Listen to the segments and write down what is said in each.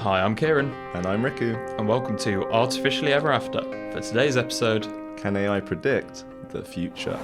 Hi, I'm Kieren. And I'm Riku. And welcome to Artificially Ever After. For today's episode, can AI predict the future?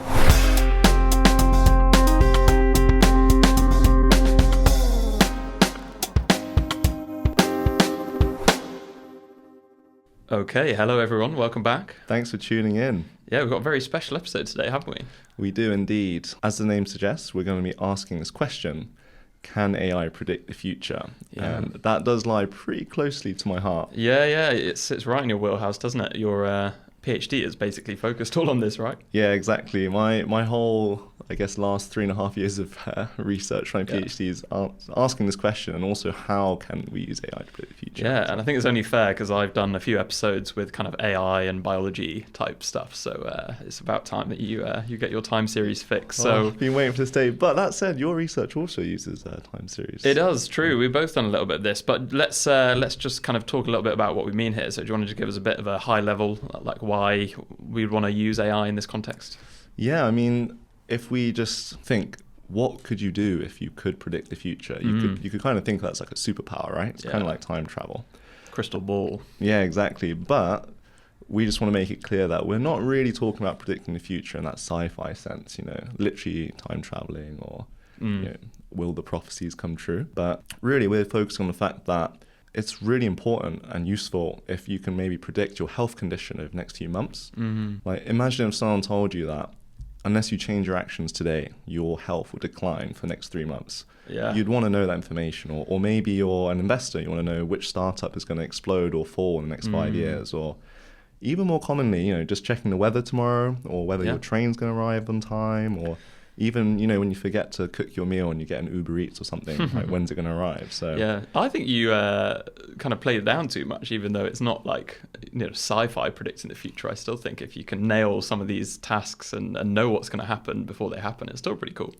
Okay, hello everyone, welcome back. Thanks for tuning in. Yeah, we've got a very special episode today, haven't we? We do indeed. As the name suggests, we're going to be asking this question: can AI predict the future? Yeah. And that does lie pretty closely to my heart. Yeah, it sits right in your wheelhouse, doesn't it? Your PhD is basically focused all on this, right? Yeah, exactly. My whole, last 3.5 years of research for my PhD is asking this question, and also how can we use AI to predict the future? Yeah, and I think it's only fair because I've done a few episodes with kind of AI and biology type stuff, so it's about time that you get your time series fixed. So I've been waiting for this day. But that said, your research also uses time series. It does, true. We've both done a little bit of this, but let's just kind of talk a little bit about what we mean here. So do you want to just give us a bit of a high level, like why we'd want to use AI in this context? Yeah, I mean, if we just think, what could you do if you could predict the future? You could kind of think that's like a superpower, right? It's kind of like time travel. Crystal ball. Yeah, exactly. But we just want to make it clear that we're not really talking about predicting the future in that sci-fi sense, literally time traveling or will the prophecies come true? But really, we're focusing on the fact that it's really important and useful if you can maybe predict your health condition over the next few months. Like, imagine if someone told you that unless you change your actions today, your health will decline for the next 3 months. Yeah. You'd want to know that information. Or maybe you're an investor, you want to know which startup is going to explode or fall in the next 5 years. Or even more commonly, just checking the weather tomorrow, or whether your train's going to arrive on time, or even, when you forget to cook your meal and you get an Uber Eats or something, like when's it going to arrive? So yeah, I think you kind of played it down too much, even though it's not like sci-fi predicting the future. I still think if you can nail some of these tasks and know what's going to happen before they happen, it's still pretty cool.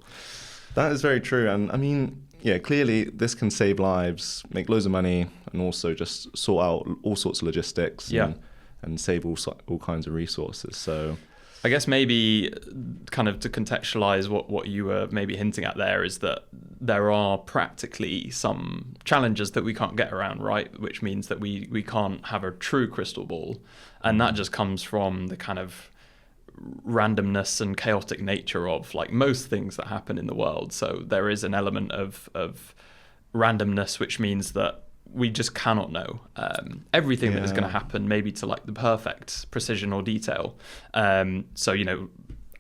That is very true. And I mean, clearly this can save lives, make loads of money, and also just sort out all sorts of logistics and save all kinds of resources. So I guess maybe kind of to contextualize what you were maybe hinting at there is that there are practically some challenges that we can't get around, right? Which means that we can't have a true crystal ball. And that just comes from the kind of randomness and chaotic nature of like most things that happen in the world. So there is an element of randomness, which means that we just cannot know everything that is going to happen, maybe to like the perfect precision or detail. So,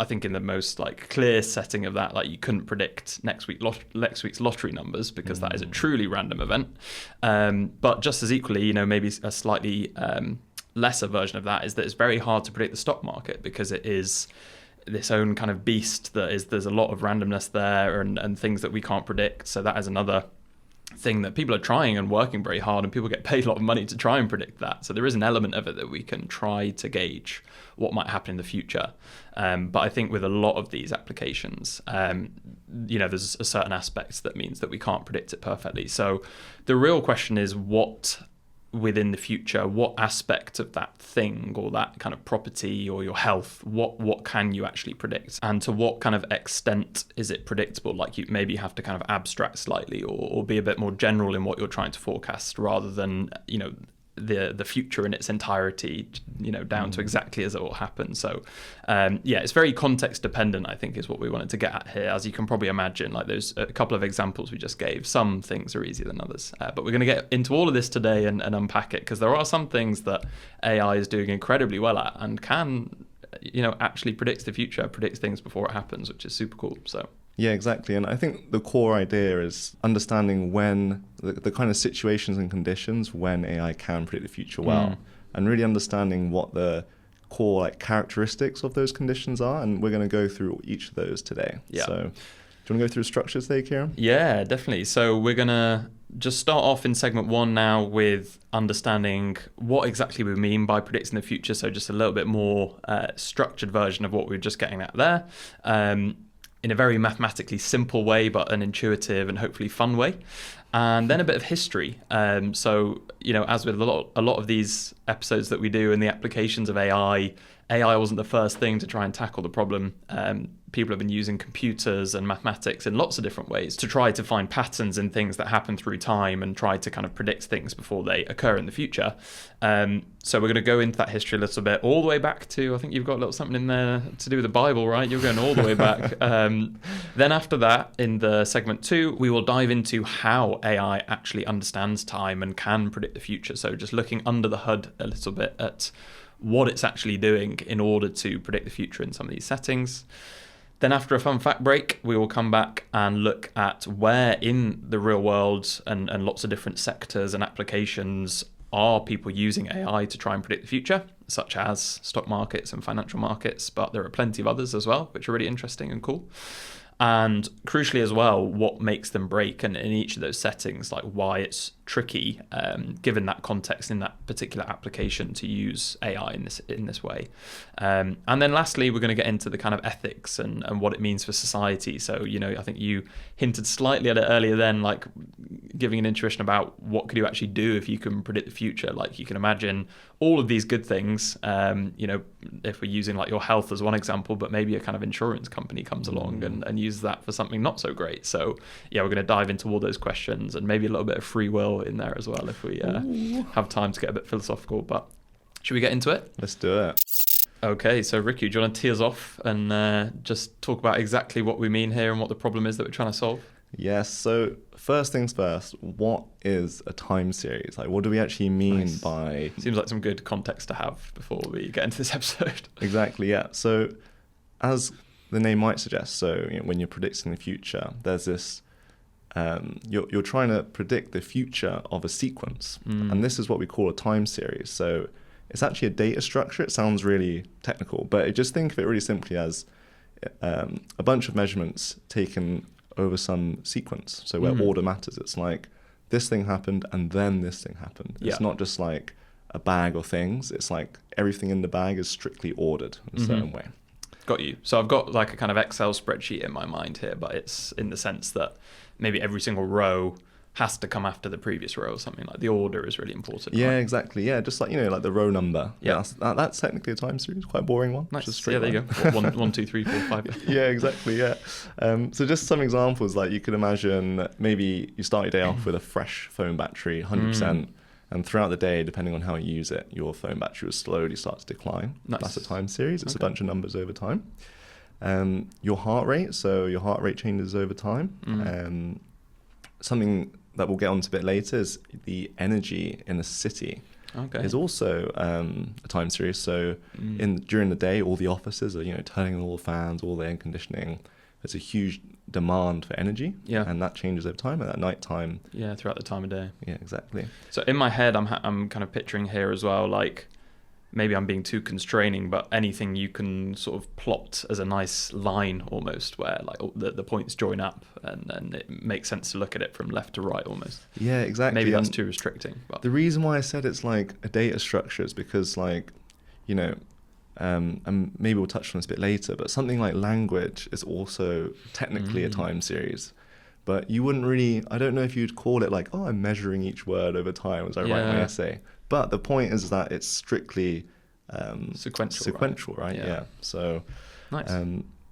I think in the most like clear setting of that, like you couldn't predict next week's lottery numbers because that is a truly random event. But just as equally, maybe a slightly lesser version of that is that it's very hard to predict the stock market because it is this own kind of beast there's a lot of randomness there and things that we can't predict. So that is another thing that people are trying and working very hard, and people get paid a lot of money to try and predict that. So there is an element of it that we can try to gauge what might happen in the future. But I think with a lot of these applications, there's a certain aspects that means that we can't predict it perfectly. So the real question is what within the future, what aspect of that thing or that kind of property or your health, what can you actually predict, and to what kind of extent is it predictable? Like you maybe have to kind of abstract slightly or be a bit more general in what you're trying to forecast rather than the future in its entirety, down to exactly as it will happen. So it's very context dependent, I think, is what we wanted to get at here. As you can probably imagine, like there's a couple of examples we just gave. Some things are easier than others, but we're going to get into all of this today and unpack it, because there are some things that AI is doing incredibly well at and can actually predict the future, predict things before it happens, which is super cool. So yeah, exactly. And I think the core idea is understanding when the kind of situations and conditions when AI can predict the future well, and really understanding what the core characteristics of those conditions are. And we're going to go through each of those today. Yeah. So do you want to go through the structures today, Kieren? Yeah, definitely. So we're going to just start off in segment 1 now with understanding what exactly we mean by predicting the future. So just a little bit more structured version of what we were just getting at there. In a very mathematically simple way, but an intuitive and hopefully fun way. And then a bit of history. So, as with a lot of these episodes that we do and the applications of AI wasn't the first thing to try and tackle the problem. people have been using computers and mathematics in lots of different ways to try to find patterns in things that happen through time and try to kind of predict things before they occur in the future. So we're going to go into that history a little bit, all the way back to, I think you've got a little something in there to do with the Bible, right? You're going all the way back. Then after that, in the segment 2, we will dive into how AI actually understands time and can predict the future. So just looking under the hood a little bit at what it's actually doing in order to predict the future in some of these settings. Then after a fun fact break, we will come back and look at where in the real world and lots of different sectors and applications are people using AI to try and predict the future, such as stock markets and financial markets, but there are plenty of others as well, which are really interesting and cool. And crucially as well, what makes them break, and in each of those settings, like why it's tricky, given that context in that particular application, to use AI in this way. And then lastly, we're going to get into the kind of ethics and what it means for society. So, I think you hinted slightly at it earlier then, like giving an intuition about what could you actually do if you can predict the future. Like you can imagine all of these good things, if we're using like your health as one example, but maybe a kind of insurance company comes along and uses that for something not so great. So yeah, we're going to dive into all those questions and maybe a little bit of free will in there as well if we have time to get a bit philosophical. But should we get into it? Let's do it. Okay, so Riku, do you want to tee us off and just talk about exactly what we mean here and what the problem is that we're trying to solve? Yes, so first things first, what is a time series? Like, what do we actually mean by... Seems like some good context to have before we get into this episode. Exactly, yeah. So as the name might suggest, so when you're predicting the future, there's this... you're trying to predict the future of a sequence. And this is what we call a time series. So it's actually a data structure. It sounds really technical, but just think of it really simply as a bunch of measurements taken over some sequence. So where order matters. It's like this thing happened and then this thing happened. It's not just like a bag of things. It's like everything in the bag is strictly ordered in a certain way. Got you. So I've got like a kind of Excel spreadsheet in my mind here, but it's in the sense that maybe every single row has to come after the previous row or something. Like the order is really important. Yeah, right? exactly. Yeah, just like, like the row number. Yeah. That's technically a time series, quite a boring one. Nice. Just Yeah, there you go. 1, 2, 3, 4, 5. Yeah, exactly. Yeah. So just some examples, like you could imagine maybe you start your day off with a fresh phone battery, 100%. And throughout the day, depending on how you use it, your phone battery will slowly start to decline. Nice. That's a time series. It's a bunch of numbers over time. Your heart rate, so your heart rate changes over time. Something that we'll get onto a bit later is the energy in a city. Is also a time series. So during the day, all the offices are turning on all the fans, all the air conditioning. There's a huge demand for energy, and that changes over time. And at night time, throughout the time of day. Yeah, exactly. So in my head, I'm kind of picturing here as well, like maybe I'm being too constraining, but anything you can sort of plot as a nice line almost, where like the points join up, and it makes sense to look at it from left to right almost. Yeah, exactly. Maybe that's too restricting. But the reason why I said it's like a data structure is because like, and maybe we'll touch on this a bit later, but something like language is also technically a time series. But you wouldn't really, I don't know if you'd call it like, I'm measuring each word over time as I write my essay. But the point is that it's strictly sequential, right? Yeah. So, nice.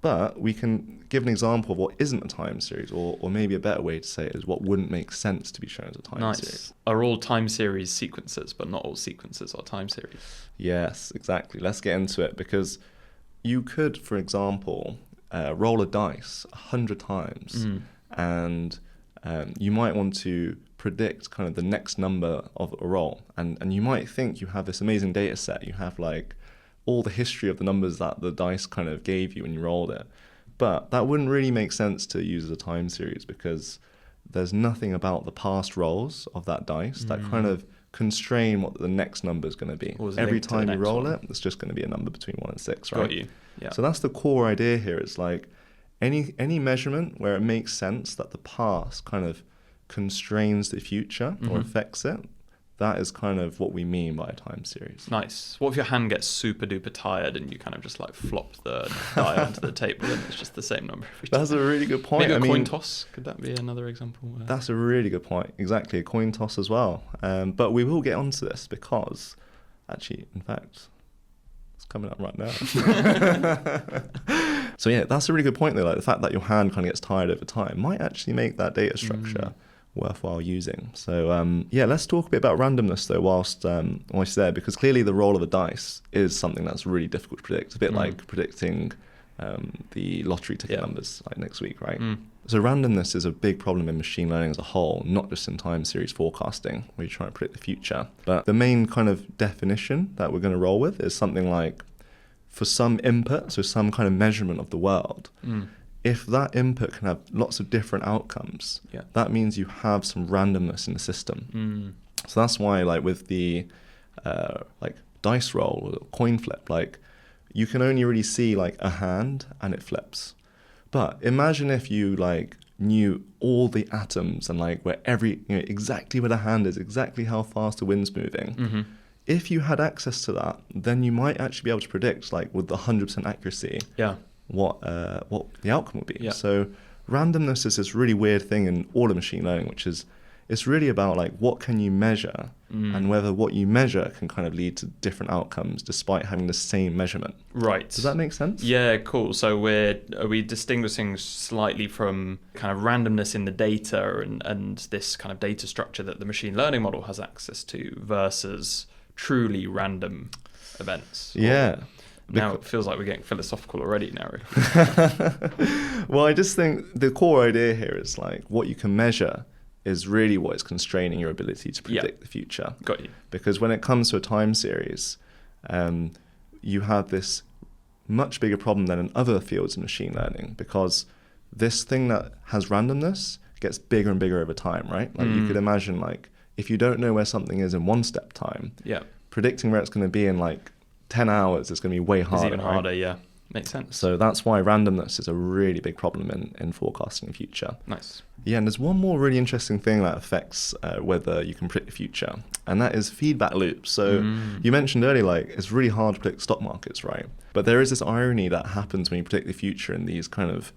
But we can give an example of what isn't a time series, or maybe a better way to say it is what wouldn't make sense to be shown as a time series. Are all time series sequences, but not all sequences are time series? Yes, exactly. Let's get into it, because you could, for example, roll a dice 100 times, and you might want to predict kind of the next number of a roll, and you might think you have this amazing data set. You have like all the history of the numbers that the dice kind of gave you when you rolled it, but that wouldn't really make sense to use as a time series, because there's nothing about the past rolls of that dice that kind of constrain what the next number is going to be. Every time you roll it, it's just going to be a number between 1 and 6, right? Got you. Yeah. So that's the core idea here. It's like any measurement where it makes sense that the past kind of constrains the future or affects it, that is kind of what we mean by a time series. Nice. What if your hand gets super duper tired and you kind of just like flop the die onto the table and it's just the same number every time? That's a really good point. Maybe a coin toss, could that be another example? That's a really good point. Exactly, a coin toss as well. But we will get onto this, because actually, in fact, it's coming up right now. So yeah, that's a really good point though. Like the fact that your hand kind of gets tired over time might actually make that data structure worthwhile using. So yeah, let's talk a bit about randomness though whilst there, because clearly the roll of a dice is something that's really difficult to predict. A bit like predicting the lottery ticket numbers like next week, right? So randomness is a big problem in machine learning as a whole, not just in time series forecasting, where you try to predict the future. But the main kind of definition that we're going to roll with is something like, for some input, so some kind of measurement of the world, if that input can have lots of different outcomes, that means you have some randomness in the system. So that's why, like with the like dice roll or coin flip, like you can only really see like a hand and it flips. But imagine if you like knew all the atoms and like where exactly where the hand is, exactly how fast the wind's moving. If you had access to that, then you might actually be able to predict like with 100% accuracy what the outcome would be. So randomness is this really weird thing in all of machine learning, which is it's really about like what can you measure and whether what you measure can kind of lead to different outcomes despite having the same measurement. Right. Does that make sense? Yeah, cool. So are we distinguishing slightly from kind of randomness in the data and this kind of data structure that the machine learning model has access to versus truly random events? Yeah. Now it feels like we're getting philosophical already now. Well, I just think the core idea here is like what you can measure is really what is constraining your ability to predict the future. Got you. Because when it comes to a time series, you have this much bigger problem than in other fields of machine learning, because this thing that has randomness gets bigger and bigger over time, right? Like you could imagine like if you don't know where something is in 1 step time, predicting where it's going to be in like 10 hours is going to be way harder. It's even harder, yeah. Makes sense. So that's why randomness is a really big problem in forecasting the future. Nice. Yeah, and there's one more really interesting thing that affects whether you can predict the future, and that is feedback loops. So you mentioned earlier, like, it's really hard to predict stock markets, right? But there is this irony that happens when you predict the future in these kind of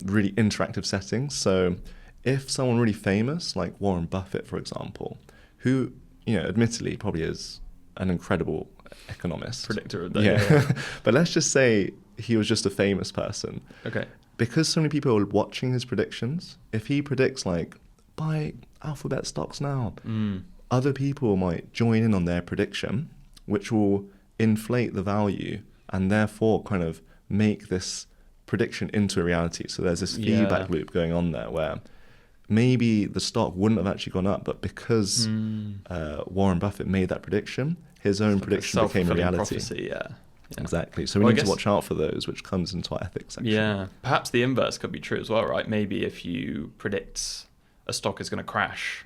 really interactive settings. So if someone really famous, like Warren Buffett, for example, who, admittedly probably is an incredible economist. Predictor of that. Yeah. But let's just say he was just a famous person. Okay. Because so many people are watching his predictions, if he predicts like, buy Alphabet stocks now, other people might join in on their prediction, which will inflate the value and therefore kind of make this prediction into a reality. So there's this feedback loop going on there where maybe the stock wouldn't have actually gone up, but because Warren Buffett made that prediction, his own prediction became a reality. Prophecy, yeah. Exactly. So we need to watch out for those, which comes into our ethics section. Yeah. Perhaps the inverse could be true as well, right? Maybe if you predict a stock is going to crash,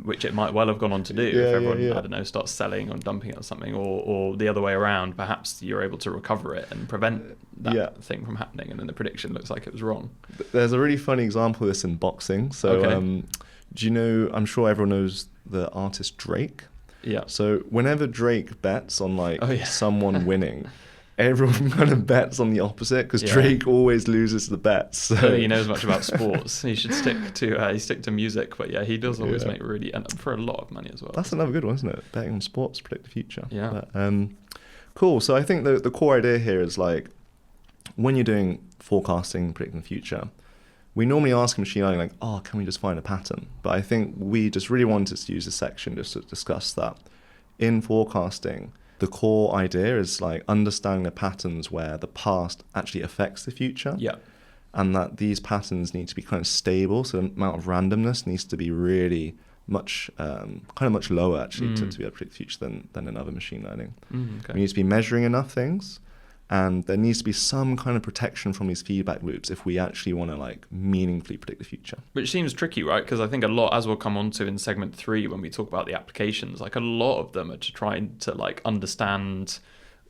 which it might well have gone on to do if everyone, I don't know, starts selling or dumping it or something, or the other way around, perhaps you're able to recover it and prevent that thing from happening, and then the prediction looks like it was wrong. There's a really funny example of this in boxing. So do you know, I'm sure everyone knows the artist Drake. Yeah. So whenever Drake bets on someone winning, everyone kind of bets on the opposite because Drake always loses the bets. So. I don't think he knows much about sports. He should stick to music, but he does always make really, and for a lot of money as well. That's another good one, isn't it? Betting on sports to predict the future. Yeah. But, cool. So I think the core idea here is like when you're doing forecasting, predicting the future, we normally ask in machine learning, like, can we just find a pattern? But I think we just really wanted to use this section just to discuss that. In forecasting, the core idea is like understanding the patterns where the past actually affects the future. Yeah. And that these patterns need to be kind of stable. So the amount of randomness needs to be really much lower actually to be able to predict the future than in other machine learning. Okay. We need to be measuring enough things. And there needs to be some kind of protection from these feedback loops if we actually want to like meaningfully predict the future. Which seems tricky, right? Because I think a lot, as we'll come on to in segment 3 when we talk about the applications, like a lot of them are to try to like understand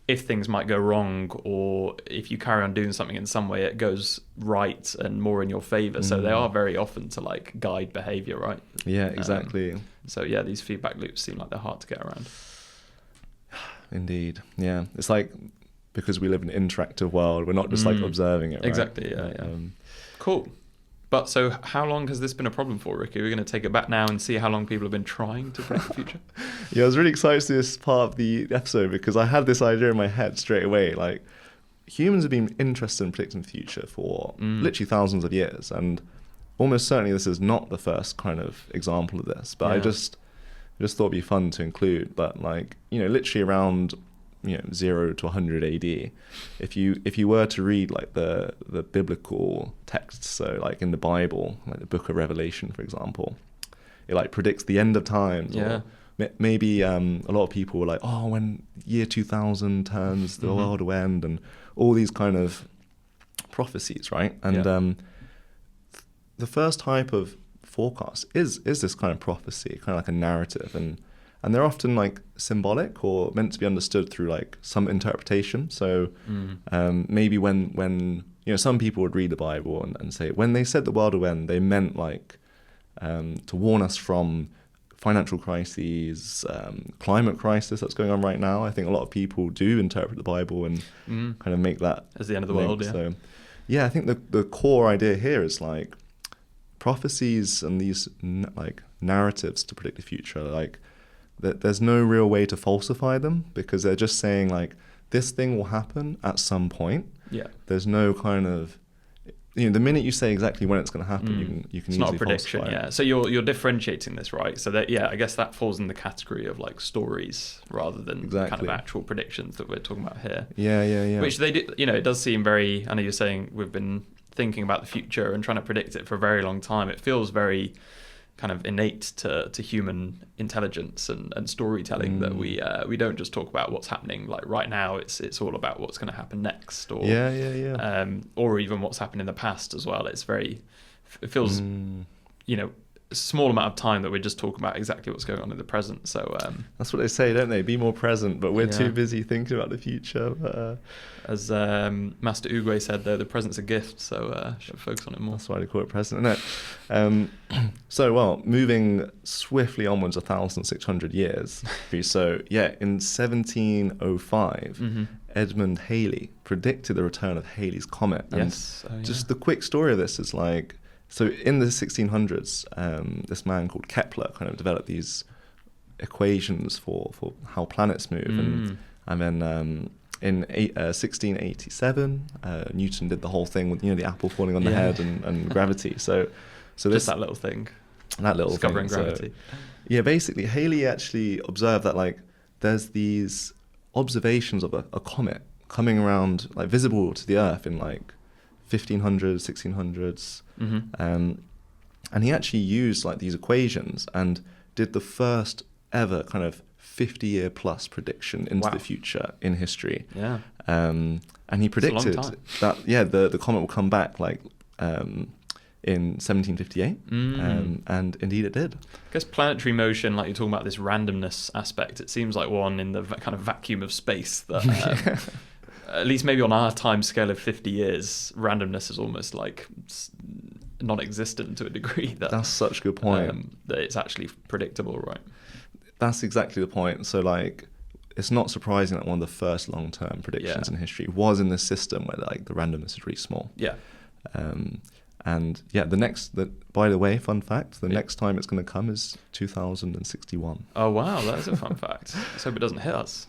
if things might go wrong, or if you carry on doing something in some way, it goes right and more in your favor. So they are very often to like guide behavior, right? Yeah, exactly. So these feedback loops seem like they're hard to get around. Indeed. Yeah. It's like, because we live in an interactive world, we're not just like observing it, right? Exactly, Cool. But so how long has this been a problem for, Riku? We're going to take it back now and see how long people have been trying to predict the future. I was really excited to do this part of the episode because I had this idea in my head straight away. Like, humans have been interested in predicting the future for literally thousands of years, and almost certainly this is not the first kind of example of this, but I just thought it'd be fun to include. But like, literally around 0 to 100 AD, if you were to read like the biblical texts, so like in the Bible, like the book of Revelation, for example, it like predicts the end of times. Or maybe a lot of people were like, oh, when year 2000 turns, the world will end, and all these kind of prophecies, right? And the first type of forecast is this kind of prophecy, kind of like a narrative, and they're often like symbolic or meant to be understood through like some interpretation. So maybe when some people would read the Bible and say when they said the world will end, they meant like to warn us from financial crises, climate crisis that's going on right now. I think a lot of people do interpret the Bible and kind of make that as the end of the link. world. So I think the core idea here is like prophecies and these like narratives to predict the future, like that there's no real way to falsify them, because they're just saying like this thing will happen at some point. There's no kind of the minute you say exactly when it's going to happen, you can it's easily not a prediction. falsify it. So you're differentiating this, right? So that I guess that falls in the category of like stories rather than kind of actual predictions that we're talking about here. Yeah. Which they do, it does seem very. I know you're saying we've been thinking about the future and trying to predict it for a very long time. It feels very kind of innate to human intelligence and storytelling that we don't just talk about what's happening like right now. It's all about what's going to happen next, or or even what's happened in the past as well. It feels a small amount of time that we're just talking about exactly what's going on in the present. So that's what they say, don't they? Be more present, but we're too busy thinking about the future. But, as Master Uguay said, though, the present's a gift, so should focus on it more. That's why they call it present, isn't it? So, moving swiftly onwards 1,600 years. So, in 1705, Edmund Halley predicted the return of Halley's comet. And just the quick story of this is like, so in the 1600s, this man called Kepler kind of developed these equations for how planets move, and then in 1687, Newton did the whole thing with the apple falling on the head and gravity. So just this, that little thing, discovering gravity. So, basically Halley actually observed that like there's these observations of a comet coming around, like visible to the Earth in like 1500s, 1600s. And he actually used like these equations and did the first ever kind of 50-year plus prediction into the future in history. And he predicted that the comet will come back like in 1758, and indeed it did. I guess planetary motion, like you're talking about this randomness aspect, it seems like one in the kind of vacuum of space that at least maybe on our time scale of 50 years, randomness is almost like non-existent to a degree. That's such a good point. That it's actually predictable, right? That's exactly the point. So like, it's not surprising that one of the first long-term predictions in history was in this system where like the randomness is really small. And by the way, fun fact, the next time it's going to come is 2061. Oh wow, that is a fun fact. Let's hope it doesn't hit us.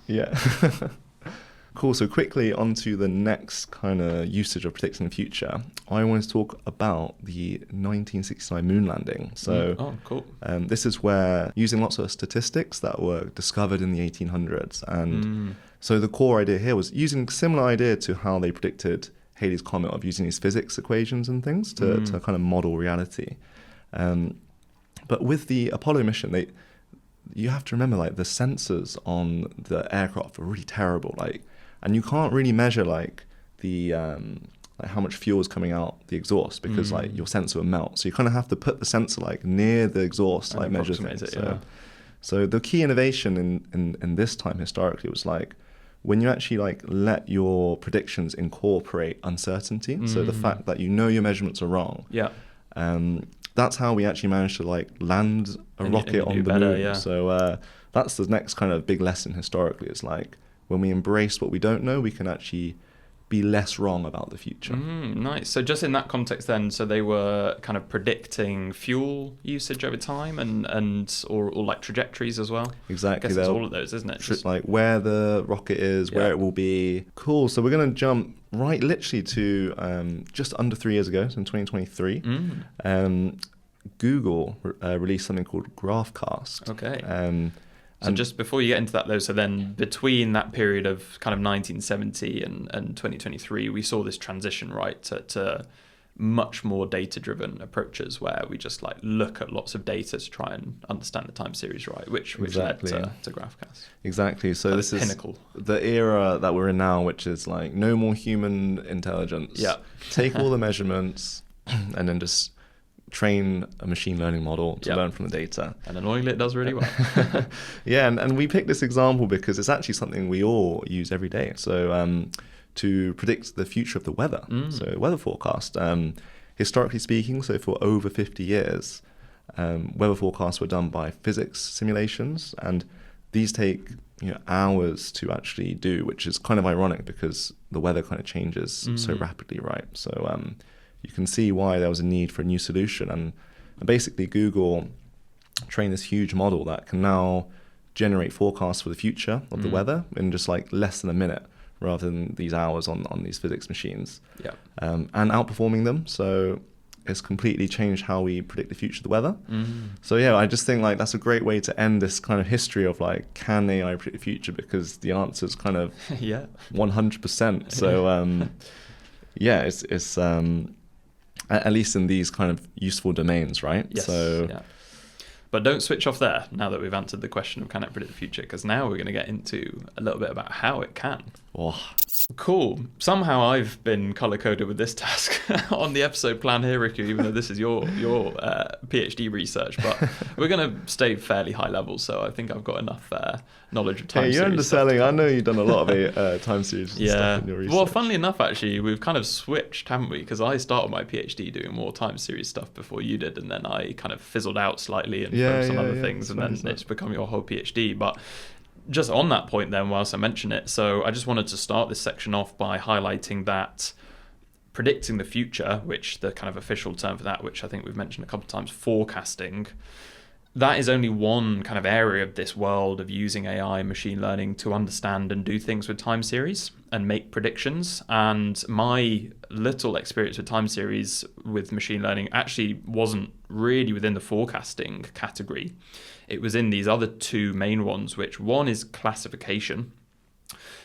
Cool. So quickly onto the next kind of usage of predicting the future. I want to talk about the 1969 moon landing. So cool. This is where using lots of statistics that were discovered in the 1800s. And so the core idea here was using a similar idea to how they predicted Halley's comet, of using these physics equations and things to kind of model reality. But with the Apollo mission, you have to remember like the sensors on the aircraft were really terrible. Like, and you can't really measure like the like how much fuel is coming out the exhaust, because like your sensor will melt. So you kind of have to put the sensor like near the exhaust, like measure things. So the key innovation in this time historically was like when you actually like let your predictions incorporate uncertainty. So the fact that your measurements are wrong. That's how we actually managed to like land a rocket on the moon. So that's the next kind of big lesson historically. Is like when we embrace what we don't know, we can actually be less wrong about the future. Nice. So just in that context then, so they were kind of predicting fuel usage over time or like trajectories as well? Exactly. I guess it's all of those, isn't it? Like where the rocket is, where it will be. Cool. So we're going to jump right literally to just under 3 years ago, so in 2023. Google released something called GraphCast. Okay. So just before you get into that though, so then between that period of kind of 1970 and 2023, we saw this transition, right, to much more data-driven approaches where we just like look at lots of data to try and understand the time series, right, which led to GraphCast. Exactly. So this is pinnacle. The era that we're in now, which is like no more human intelligence. Yeah. Take all the measurements and then just train a machine learning model to learn from the data. And annoyingly, it does really well. Yeah, and we picked this example because it's actually something we all use every day. So to predict the future of the weather, so weather forecast. Historically speaking, so for over 50 years, weather forecasts were done by physics simulations, and these take hours to actually do, which is kind of ironic because the weather kind of changes so rapidly, right? So you can see why there was a need for a new solution. And basically Google trained this huge model that can now generate forecasts for the future of the weather in just like less than a minute rather than these hours on these physics machines. Yeah. And outperforming them. So it's completely changed how we predict the future of the weather. So yeah, I just think like that's a great way to end this kind of history of like, can AI predict the future? Because the answer is kind of 100%. So yeah, it's at least in these kind of useful domains, right? Yes. So, yeah. But don't switch off there now that we've answered the question of can it predict the future, because now we're going to get into a little bit about how it can. Oh. Cool. Somehow I've been color-coded with this task on the episode plan here, Riku, even though this is your PhD research, but we're going to stay fairly high level, so I think I've got enough knowledge of time series. Hey, you're underselling. I know you've done a lot of time series stuff in your research. Well, funnily enough, actually, we've kind of switched, haven't we? Because I started my PhD doing more time series stuff before you did, and then I kind of fizzled out slightly and focused on other things, and then it's become your whole PhD. But just on that point then, whilst I mention it, so I just wanted to start this section off by highlighting that predicting the future, which the kind of official term for that, which I think we've mentioned a couple of times, forecasting, that is only one kind of area of this world of using AI and machine learning to understand and do things with time series and make predictions. And my little experience with time series with machine learning actually wasn't really within the forecasting category. It was in these other two main ones, which one is classification.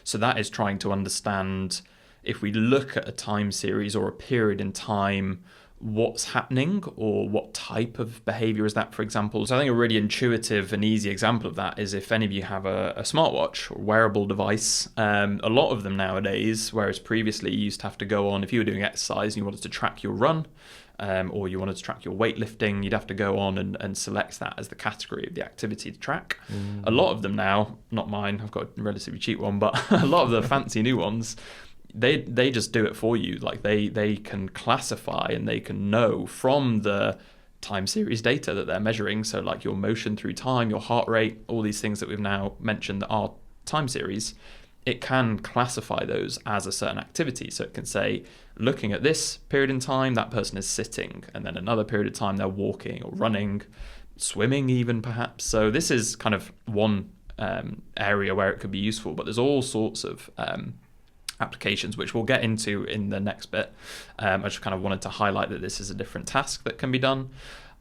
So that is trying to understand, if we look at a time series or a period in time, what's happening or what type of behavior is that, for example. So I think a really intuitive and easy example of that is if any of you have a smartwatch or wearable device. A lot of them nowadays, whereas previously you used to have to go on, if you were doing exercise and you wanted to track your run, or you wanted to track your weightlifting, you'd have to go on and select that as the category of the activity to track. A lot of them now, not mine, I've got a relatively cheap one, but a lot of the fancy new ones, they just do it for you. Like they can classify and they can know from the time series data that they're measuring. So like your motion through time, your heart rate, all these things that we've now mentioned that are time series, it can classify those as a certain activity. So it can say, looking at this period in time, that person is sitting, and then another period of time they're walking or running, swimming even perhaps. So this is kind of one area where it could be useful, but there's all sorts of applications, which we'll get into in the next bit. I just kind of wanted to highlight that this is a different task that can be done.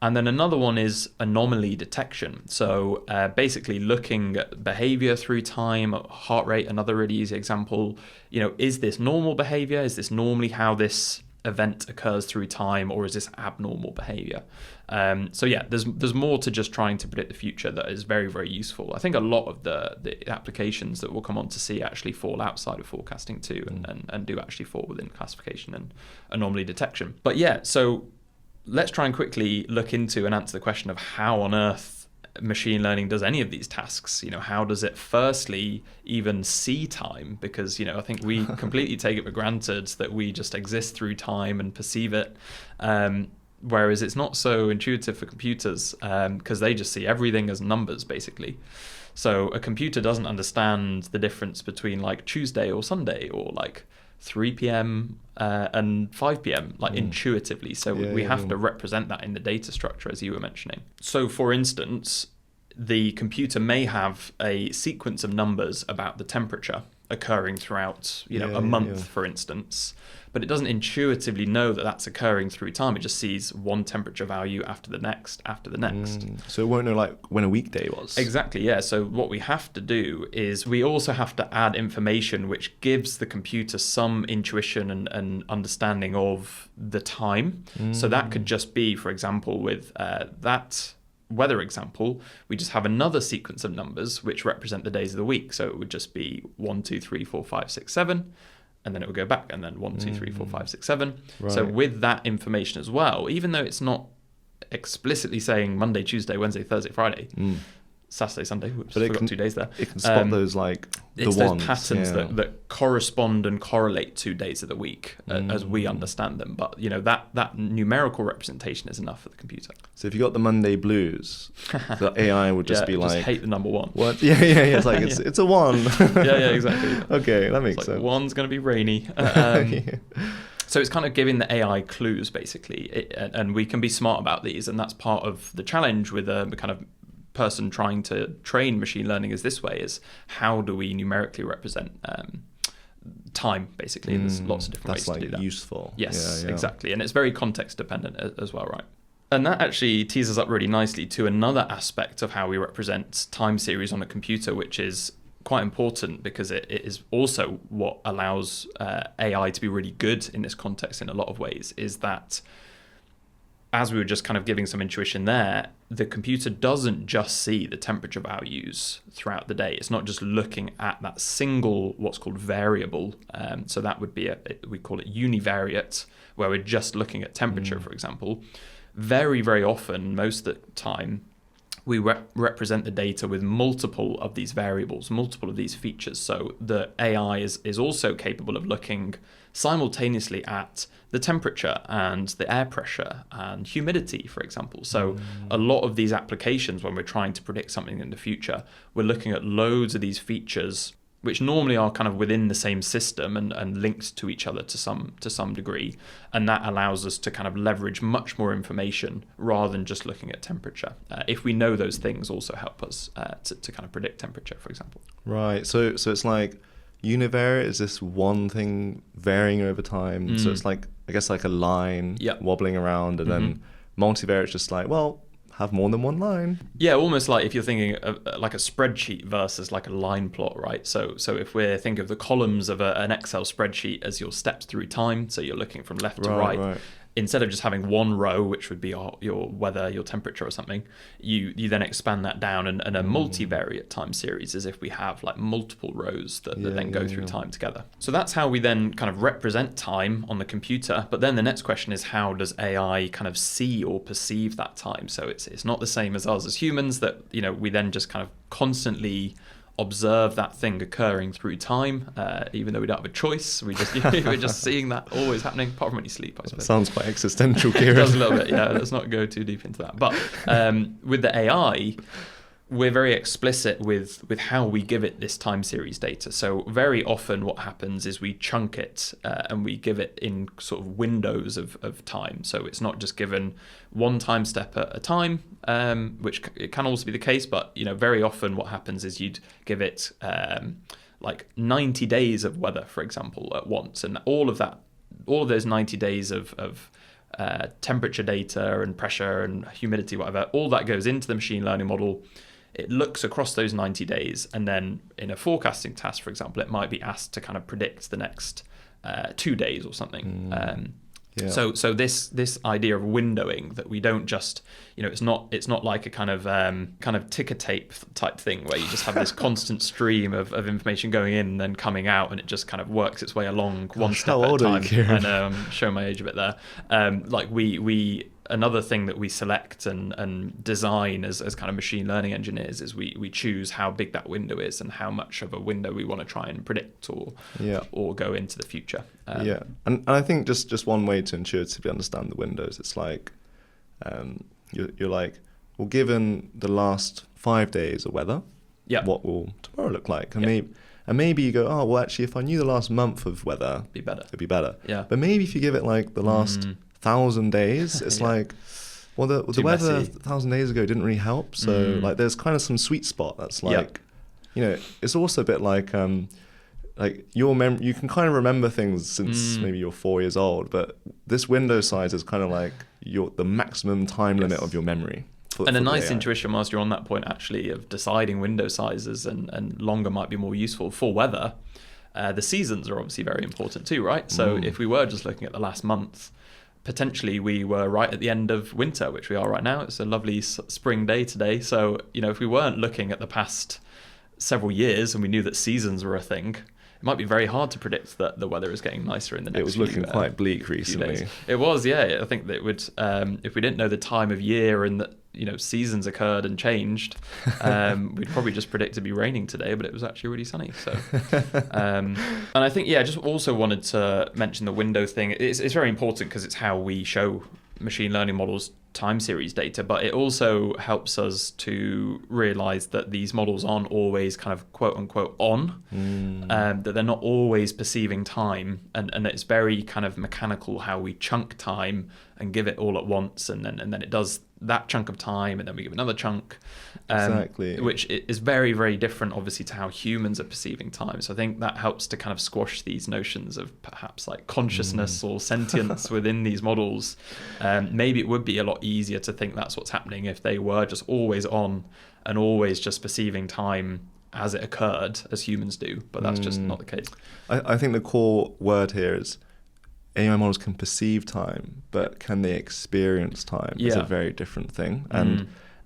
And then another one is anomaly detection. So basically looking at behavior through time, heart rate, another really easy example. Is this normal behavior? Is this normally how this event occurs through time, or is this abnormal behavior? So yeah, there's more to just trying to predict the future that is very, very useful. I think a lot of the applications that we'll come on to see actually fall outside of forecasting too, and do actually fall within classification and anomaly detection. But yeah, so let's try and quickly look into and answer the question of how on earth machine learning does any of these tasks. How does it firstly even see time? Because, I think we completely take it for granted that we just exist through time and perceive it. Whereas it's not so intuitive for computers because they just see everything as numbers, basically. So a computer doesn't understand the difference between like Tuesday or Sunday or like 3 p.m. And 5 p.m. like intuitively. So we have to represent that in the data structure, as you were mentioning. So for instance, the computer may have a sequence of numbers about the temperature occurring throughout, a month, for instance, but it doesn't intuitively know that that's occurring through time. It just sees one temperature value after the next. So it won't know like when a weekday was. Exactly, yeah. So what we have to do is we also have to add information which gives the computer some intuition and understanding of the time. So that could just be, for example, with that weather example, we just have another sequence of numbers which represent the days of the week. So it would just be 1, 2, 3, 4, 5, 6, 7, and then it would go back, and then 1, 2, 3, 4, 5, 6, 7. Right. So with that information as well, even though it's not explicitly saying Monday, Tuesday, Wednesday, Thursday, Friday, Saturday, Sunday, whoops, but forgot 2 days there. It can spot those like the it's ones. those patterns that correspond and correlate to days of the week as we understand them. But that numerical representation is enough for the computer. So if you got the Monday blues, the AI would just be like, just hate the number 1. What? Yeah. It's like it's a 1. yeah, exactly. Okay, that makes sense. One's going to be rainy. So it's kind of giving the AI clues, basically, and we can be smart about these, and that's part of the challenge with a kind of person trying to train machine learning is this way: is how do we numerically represent time, basically? And there's lots of different ways to do that. That's useful. Yes, exactly, and it's very context dependent as well, right? And that actually tees us up really nicely to another aspect of how we represent time series on a computer, which is quite important because it is also what allows AI to be really good in this context in a lot of ways, is that, as we were just kind of giving some intuition there, the computer doesn't just see the temperature values throughout the day. It's not just looking at that single, what's called variable. So that would be, we call it univariate, where we're just looking at temperature, for example. Very, very often, most of the time, we represent the data with multiple of these variables, multiple of these features. So the AI is also capable of looking simultaneously at the temperature and the air pressure and humidity, for example. So a lot of these applications, when we're trying to predict something in the future, we're looking at loads of these features which normally are kind of within the same system and linked to each other to some degree. And that allows us to kind of leverage much more information rather than just looking at temperature. If we know those things also help us to kind of predict temperature, for example. Right. So it's like univariate is this one thing varying over time. So it's like, I guess, like a line wobbling around, and then multivariate is just like, well, have more than one line. Yeah, almost like if you're thinking of like a spreadsheet versus like a line plot, right? So if we think of the columns of an Excel spreadsheet as your steps through time, so you're looking from left to right. Instead of just having one row, which would be your weather, your temperature or something, you then expand that down, and a multivariate time series is if we have like multiple rows that then go through time together. So that's how we then kind of represent time on the computer. But then the next question is, how does AI kind of see or perceive that time? So it's not the same as us as humans, that we then just kind of constantly observe that thing occurring through time, even though we don't have a choice. We're just seeing that always happening, apart from when you sleep, I suppose. That sounds quite existential, Kieren. It does a little bit, yeah. Let's not go too deep into that. But with the AI, we're very explicit with how we give it this time series data. So very often what happens is we chunk it and we give it in sort of windows of time. So it's not just given one time step at a time, which it can also be the case, but very often what happens is you'd give it like 90 days of weather, for example, at once, and all of those 90 days of temperature data and pressure and humidity, whatever, all that goes into the machine learning model. It looks across those 90 days, and then in a forecasting task, for example, it might be asked to kind of predict the next 2 days or something. So this idea of windowing, that we don't just, it's not like a kind of ticker tape type thing where you just have this constant stream of information going in and then coming out, and it just kind of works its way along one step at a time. And show my age a bit there. Like we another thing that we select and design as kind of machine learning engineers is we choose how big that window is and how much of a window we want to try and predict or go into the future. And I think just one way to intuitively understand the windows, it's like you're like, well, given the last 5 days of weather, what will tomorrow look like? And And maybe you go, oh, well, actually, if I knew the last month of weather, it'd be better. Yeah. But maybe if you give it like the last 1,000 days, it's like, well, the weather 1,000 days ago didn't really help. So like there's kind of some sweet spot that's like, it's also a bit like your you can kind of remember things since maybe you're 4 years old, but this window size is kind of like the maximum time limit of your memory. And a nice intuition whilst you're on that point, actually, of deciding window sizes and longer might be more useful for weather. The seasons are obviously very important too, right? So if we were just looking at the last month, potentially we were right at the end of winter, which we are right now. It's a lovely spring day today. So, if we weren't looking at the past several years and we knew that seasons were a thing, it might be very hard to predict that the weather is getting nicer in the next It was looking quite bleak recently. Days. It was, yeah. I think that it would, if we didn't know the time of year and that, seasons occurred and changed, we'd probably just predict it to be raining today, but it was actually really sunny. So, and I think, just also wanted to mention the window thing. It's very important because it's how we show machine learning models time series data, but it also helps us to realize that these models aren't always kind of quote unquote on, that they're not always perceiving time, and it's very kind of mechanical how we chunk time and give it all at once, and then it does that chunk of time, and then we give another chunk, exactly, which is very, very different obviously to how humans are perceiving time. So I think that helps to kind of squash these notions of perhaps like consciousness or sentience within these models. Maybe it would be a lot easier to think that's what's happening if they were just always on and always just perceiving time as it occurred as humans do, but that's just not the case. I think the core word here is AI models can perceive time, but can they experience time? It's a very different thing.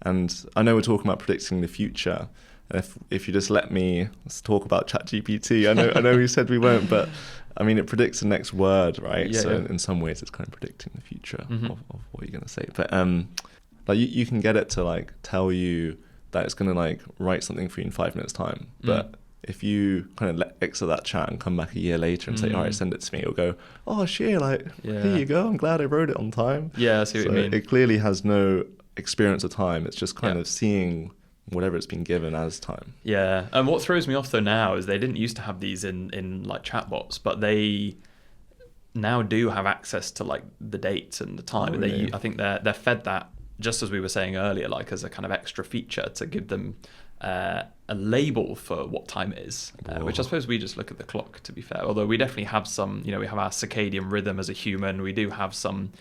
And I know we're talking about predicting the future. If you just let's talk about ChatGPT. I know we said we won't, but I mean, it predicts the next word, right? In some ways, it's kind of predicting the future of what you're going to say. But like you can get it to like tell you that it's going to like write something for you in 5 minutes time, but if you kind of exit that chat and come back a year later and say, all right, send it to me, it'll go, oh, shit, here you go. I'm glad I wrote it on time. Yeah, I see what you mean. It clearly has no experience of time. It's just kind of seeing whatever it's been given as time. Yeah. And what throws me off, though, now is they didn't used to have these in like chatbots, but they now do have access to like the dates and the time. Oh, really? And I think they're fed that, just as we were saying earlier, like as a kind of extra feature to give them a label for what time it is, which I suppose we just look at the clock, to be fair. Although we definitely have some, we have our circadian rhythm as a human. We do have some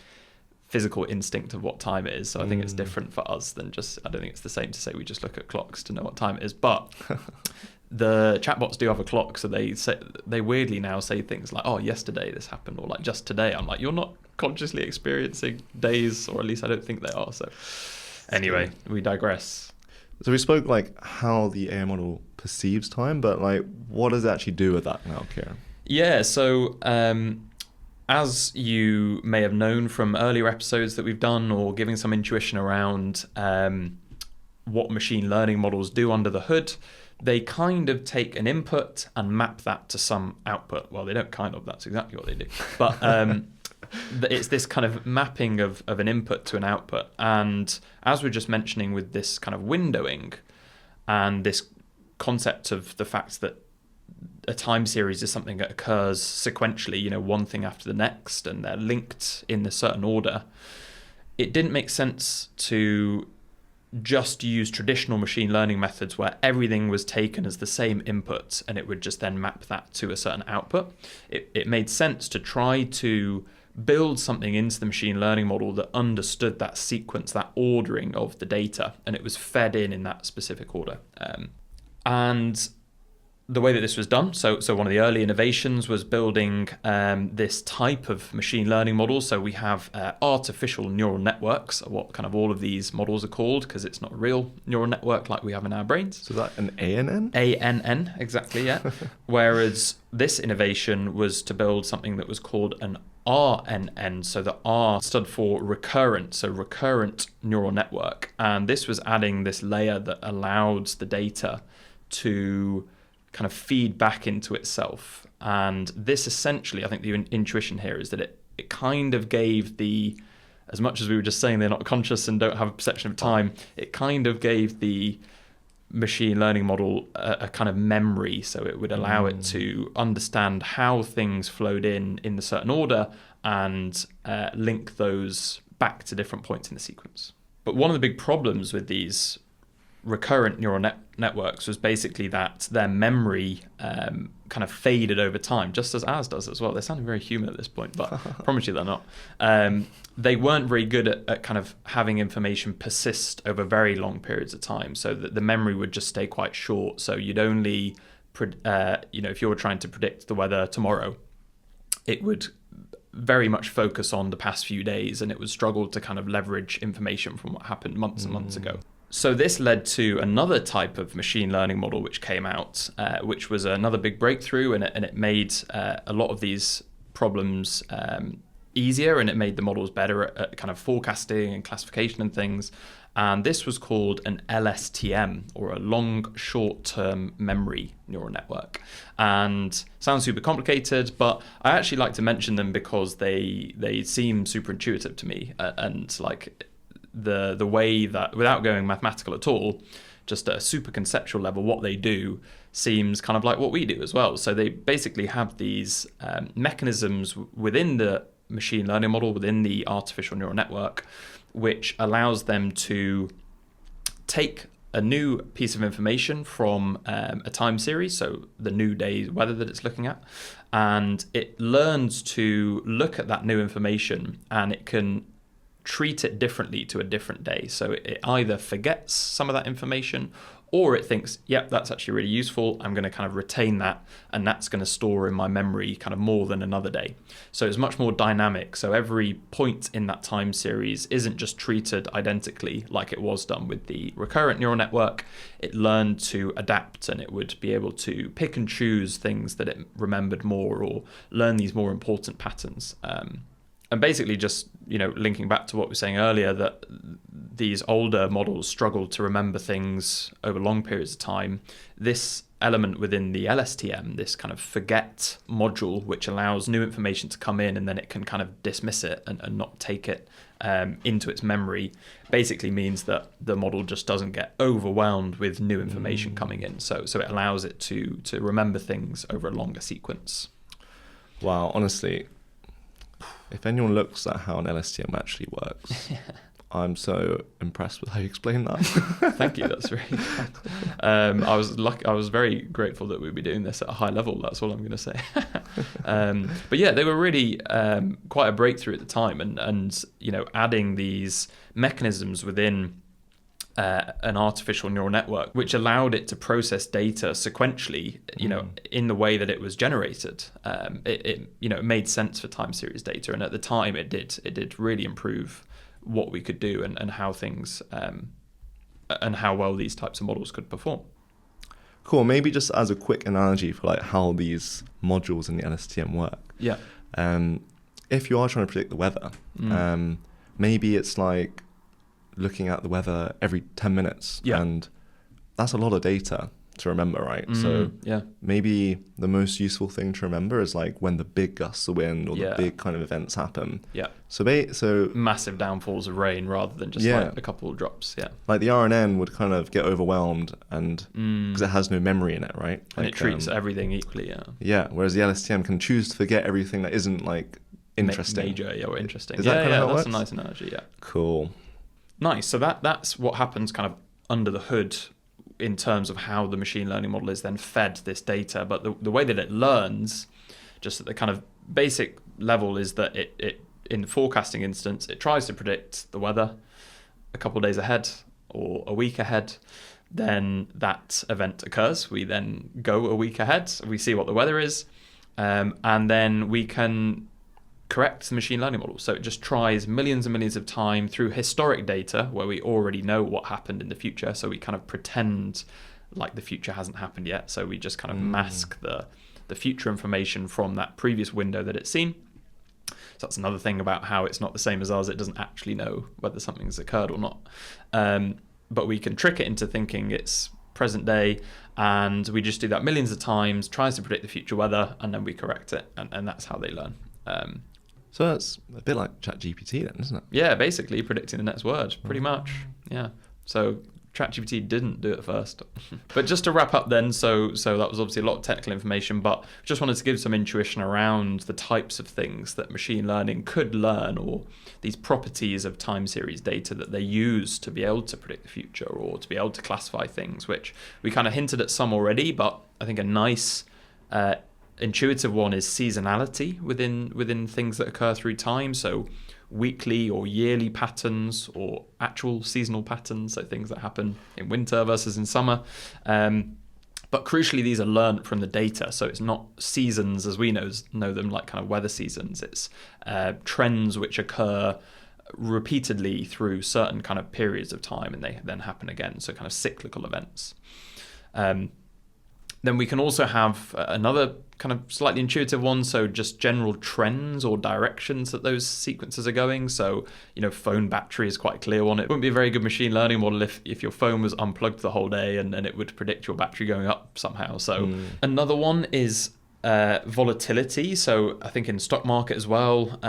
physical instinct of what time it is. So I think it's different for us than just, I don't think it's the same to say we just look at clocks to know what time it is. But the chatbots do have a clock. So they weirdly now say things like, oh, yesterday this happened, or like just today. I'm like, you're not consciously experiencing days, or at least I don't think they are. So anyway, we digress. So we spoke like how the AI model perceives time, but like what does it actually do with that now, Kieren? Yeah, so as you may have known from earlier episodes that we've done, or giving some intuition around what machine learning models do under the hood, they kind of take an input and map that to some output. Well, they don't kind of, that's exactly what they do. But it's this kind of mapping of an input to an output. And as we're just mentioning with this kind of windowing and this concept of the fact that a time series is something that occurs sequentially, one thing after the next, and they're linked in a certain order, it didn't make sense to just use traditional machine learning methods where everything was taken as the same input and it would just then map that to a certain output. It made sense to try to build something into the machine learning model that understood that sequence, that ordering of the data, and it was fed in that specific order. And the way that this was done, so one of the early innovations was building this type of machine learning model. So we have artificial neural networks, what kind of all of these models are called, because it's not a real neural network like we have in our brains. So is that an ANN? ANN, exactly, yeah. Whereas this innovation was to build something that was called an RNN. So the R stood for recurrent, so recurrent neural network. And this was adding this layer that allowed the data to kind of feed back into itself. And this essentially, I think the intuition here is that it kind of gave as much as we were just saying they're not conscious and don't have a perception of time, it kind of gave the machine learning model a kind of memory, so it would allow it to understand how things flowed in a certain order and link those back to different points in the sequence. But one of the big problems with these recurrent neural networks was basically that their memory kind of faded over time, just as ours does as well. They're sounding very human at this point, but I promise you they're not. They weren't very good at kind of having information persist over very long periods of time, so that the memory would just stay quite short. So you'd only, if you were trying to predict the weather tomorrow, it would very much focus on the past few days, and it would struggle to kind of leverage information from what happened months and months ago. So this led to another type of machine learning model which came out, which was another big breakthrough, and it made a lot of these problems easier, and it made the models better at kind of forecasting and classification and things. And this was called an LSTM, or a long short-term memory neural network. And sounds super complicated, but I actually like to mention them because they seem super intuitive to me, and like the way that, without going mathematical at all, just at a super conceptual level, what they do seems kind of like what we do as well. So they basically have these mechanisms within the machine learning model, within the artificial neural network, which allows them to take a new piece of information from a time series, so the new day's weather that it's looking at, and it learns to look at that new information, and it can treat it differently to a different day. So it either forgets some of that information, or it thinks, yep, that's actually really useful, I'm going to kind of retain that, and that's going to store in my memory kind of more than another day. So it's much more dynamic. So every point in that time series isn't just treated identically like it was done with the recurrent neural network. It learned to adapt, and it would be able to pick and choose things that it remembered more, or learn these more important patterns. And basically just, linking back to what we were saying earlier, that these older models struggle to remember things over long periods of time. This element within the LSTM, this kind of forget module, which allows new information to come in and then it can kind of dismiss it and not take it into its memory, basically means that the model just doesn't get overwhelmed with new information coming in. So it allows it to remember things over a longer sequence. Wow, honestly, if anyone looks at how an LSTM actually works, I'm so impressed with how you explained that. Thank you, that's very kind. I was very grateful that we'd be doing this at a high level, that's all I'm going to say. But yeah, they were really quite a breakthrough at the time, and adding these mechanisms within an artificial neural network, which allowed it to process data sequentially, in the way that it was generated. It made sense for time series data, and at the time it did really improve what we could do and how things and how well these types of models could perform. Cool. Maybe just as a quick analogy for like how these modules in the LSTM work. Yeah. If you are trying to predict the weather, maybe it's like looking at the weather every 10 minutes. Yeah. And that's a lot of data to remember, right? So maybe the most useful thing to remember is like when the big gusts of wind or the big kind of events happen. Yeah. So massive downfalls of rain rather than just like a couple of drops. Yeah. Like the RNN would kind of get overwhelmed, and because it has no memory in it, right? Like, And it treats everything equally. Yeah. Yeah. Whereas the LSTM can choose to forget everything that isn't like interesting. Major, or interesting. Is that kind of how it that's works? a nice analogy. Yeah. Cool. Nice. So that's what happens kind of under the hood in terms of how the machine learning model is then fed this data. But the way that it learns, just at the kind of basic level, is that it in the forecasting instance, it tries to predict the weather a couple of days ahead or a week ahead. Then that event occurs. We then go a week ahead. We see what the weather is. And then we can correct the machine learning model. So it just tries millions and millions of time through historic data where we already know what happened in the future. So we kind of pretend like the future hasn't happened yet. So we just kind of mask the future information from that previous window that it's seen. So that's another thing about how it's not the same as ours. It doesn't actually know whether something's occurred or not. But we can trick it into thinking it's present day, and we just do that millions of times, tries to predict the future weather, and then we correct it. And that's how they learn. So that's a bit like ChatGPT then, isn't it? Yeah, basically predicting the next word, pretty much. Yeah. So ChatGPT didn't do it first. But just to wrap up then, so that was obviously a lot of technical information, but just wanted to give some intuition around the types of things that machine learning could learn, or these properties of time series data that they use to be able to predict the future or to be able to classify things, which we kind of hinted at some already, but I think a nice intuitive one is seasonality within things that occur through time. So weekly or yearly patterns or actual seasonal patterns, so things that happen in winter versus in summer. But crucially, these are learnt from the data. So it's not seasons as we know them, like kind of weather seasons. It's trends which occur repeatedly through certain kind of periods of time, and they then happen again. So kind of cyclical events. Then we can also have another kind of slightly intuitive one, so just general trends or directions that those sequences are going. So, phone battery is quite a clear one. It wouldn't be a very good machine learning model if your phone was unplugged the whole day and it would predict your battery going up somehow. So another one is volatility. So I think in stock market as well,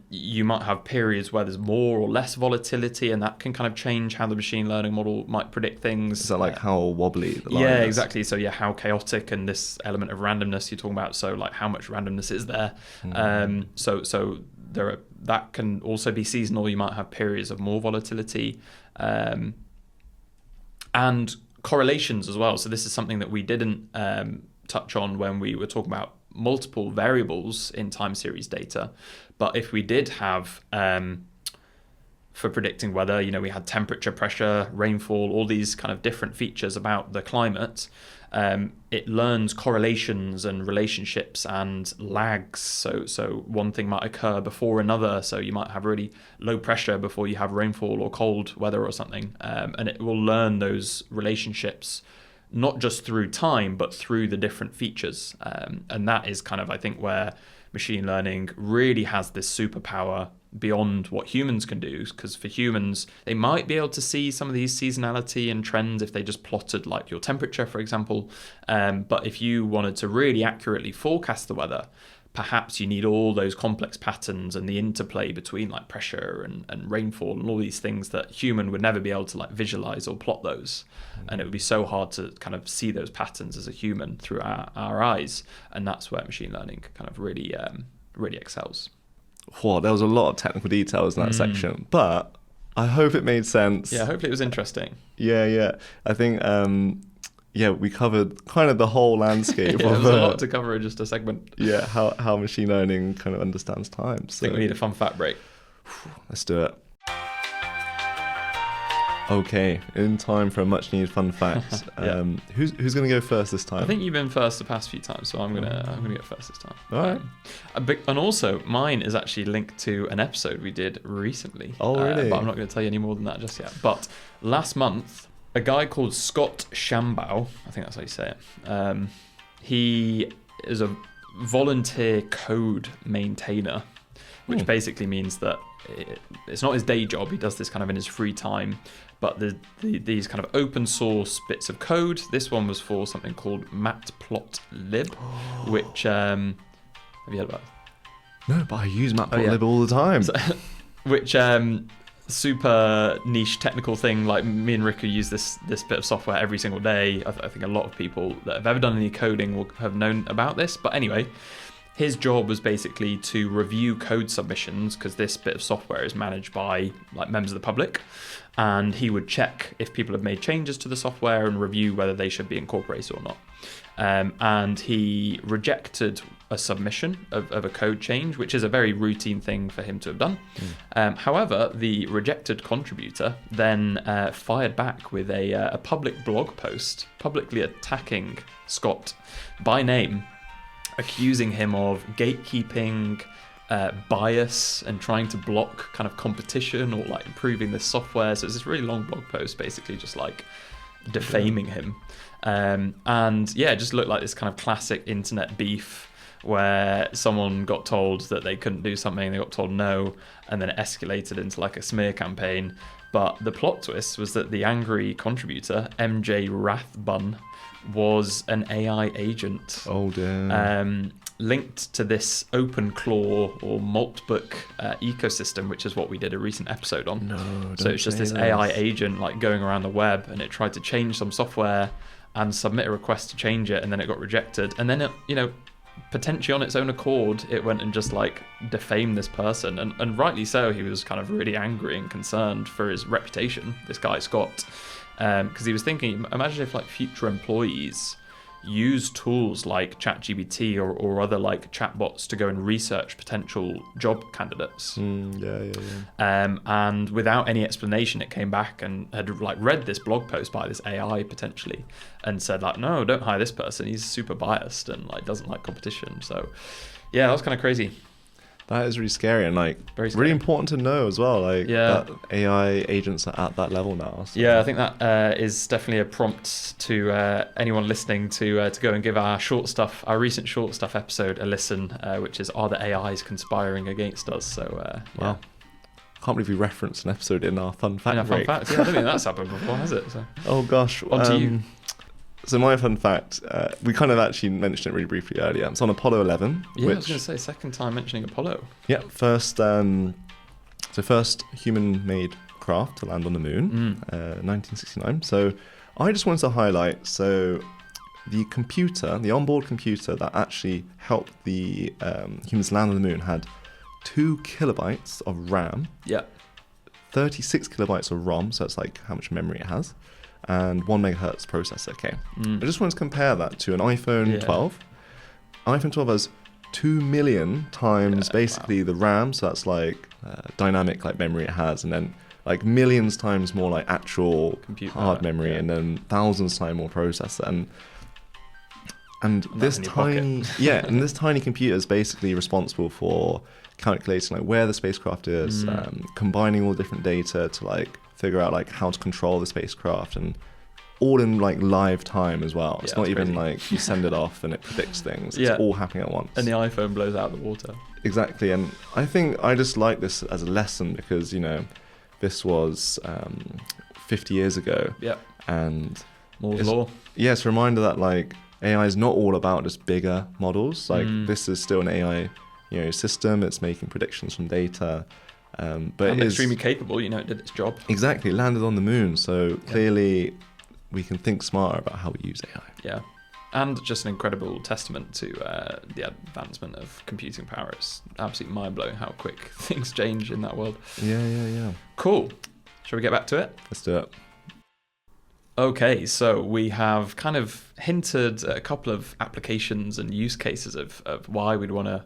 you might have periods where there's more or less volatility, and that can kind of change how the machine learning model might predict things. Is that like how wobbly the line is? Yeah, exactly. So how chaotic, and this element of randomness you're talking about. So like how much randomness is there? So that can also be seasonal. You might have periods of more volatility, and correlations as well. So this is something that we didn't touch on when we were talking about multiple variables in time series data. But if we did have, for predicting weather, we had temperature, pressure, rainfall, all these kind of different features about the climate, it learns correlations and relationships and lags. So one thing might occur before another. So you might have really low pressure before you have rainfall or cold weather or something. And it will learn those relationships not just through time, but through the different features. And that is kind of, I think, where machine learning really has this superpower beyond what humans can do. Because for humans, they might be able to see some of these seasonality and trends if they just plotted like your temperature, for example. But if you wanted to really accurately forecast the weather, perhaps you need all those complex patterns and the interplay between like pressure and rainfall and all these things that human would never be able to like visualize or plot those. And it would be so hard to kind of see those patterns as a human through our eyes. And that's where machine learning kind of really excels. Whoa, there was a lot of technical details in that section, but I hope it made sense. Yeah, hopefully it was interesting. Yeah. I think we covered kind of the whole landscape. There was a lot to cover in just a segment. Yeah, how machine learning kind of understands time. So I think we need a fun fact break. Let's do it. Okay, in time for a much needed fun fact. Who's going to go first this time? I think you've been first the past few times, so I'm gonna go first this time. All right. And also, mine is actually linked to an episode we did recently. Oh, really? But I'm not going to tell you any more than that just yet. But last month, a guy called Scott Shambaugh, I think that's how you say it. He is a volunteer code maintainer, which basically means that it's not his day job. He does this kind of in his free time. But these kind of open source bits of code, this one was for something called matplotlib, which, have you heard about it? No, but I use matplotlib all the time. So, which super niche technical thing, like me and Riku use this bit of software every single day. I think a lot of people that have ever done any coding will have known about this. But anyway, his job was basically to review code submissions, because this bit of software is managed by like members of the public, and he would check if people have made changes to the software and review whether they should be incorporated or not. And he rejected a submission of a code change, which is a very routine thing for him to have done. However, the rejected contributor then fired back with a public blog post, publicly attacking Scott by name, accusing him of gatekeeping, bias, and trying to block kind of competition or like improving this software. So it's this really long blog post, basically just like defaming him. And yeah, it just looked like this kind of classic internet beef where someone got told that they couldn't do something, they got told no, and then it escalated into like a smear campaign. But the plot twist was that the angry contributor, MJ Rathbun, was an AI agent. Oh, damn. linked to this OpenClaw or Maltbook ecosystem, which is what we did a recent episode on. No, so it's just this AI agent like going around the web, and it tried to change some software and submit a request to change it, and then it got rejected, and then it, potentially on its own accord, it went and just like defamed this person, and rightly so. He was kind of really angry and concerned for his reputation, this guy Scott, because he was thinking, imagine if like future employees use tools like ChatGPT or other like chatbots to go and research potential job candidates. And without any explanation, it came back and had like read this blog post by this AI potentially and said like, no, don't hire this person. He's super biased and like doesn't like competition. So yeah, that was kind of crazy. That is really scary and like Very scary. really important to know as well. Like that AI agents are at that level now. So. Yeah, I think that is definitely a prompt to anyone listening to go and give our recent short stuff episode a listen, which is Are the AIs Conspiring Against Us? So wow. Can't believe we referenced an episode in our fun fact break. Fun fact, yeah, I don't think that's happened before, has it? So. Oh gosh. On to you. So my fun fact, we kind of actually mentioned it really briefly earlier. It's on Apollo 11. Yeah, I was going to say, second time mentioning Apollo. Yeah, first human-made craft to land on the moon, 1969. So I just wanted to highlight, the onboard computer that actually helped the humans land on the moon had 2 kilobytes of RAM, 36 kilobytes of ROM, so that's like how much memory it has, and 1 megahertz processor. Okay, I just wanted to compare that to an iPhone 12. iPhone 12 has 2 million times basically the RAM, so that's like dynamic like memory it has, and then like millions times more like actual computer hard memory, and then thousands times more processor, and this tiny and this tiny computer is basically responsible for calculating like where the spacecraft is, combining all different data to like figure out like how to control the spacecraft, and all in like live time as well. It's not even like you send it off and it predicts things. It's all happening at once. And the iPhone blows out the water. Exactly. And I think I just like this as a lesson because, this was 50 years ago. Yeah. And Moore's Law. Yeah, it's a reminder that like AI is not all about just bigger models. Like this is still an AI, system. It's making predictions from data. But it's extremely capable, it did its job. Exactly, landed on the moon. So clearly we can think smarter about how we use AI. Yeah. And just an incredible testament to the advancement of computing power. It's absolutely mind-blowing how quick things change in that world. Yeah. Cool. Shall we get back to it? Let's do it. Okay, so we have kind of hinted at a couple of applications and use cases of why we'd want to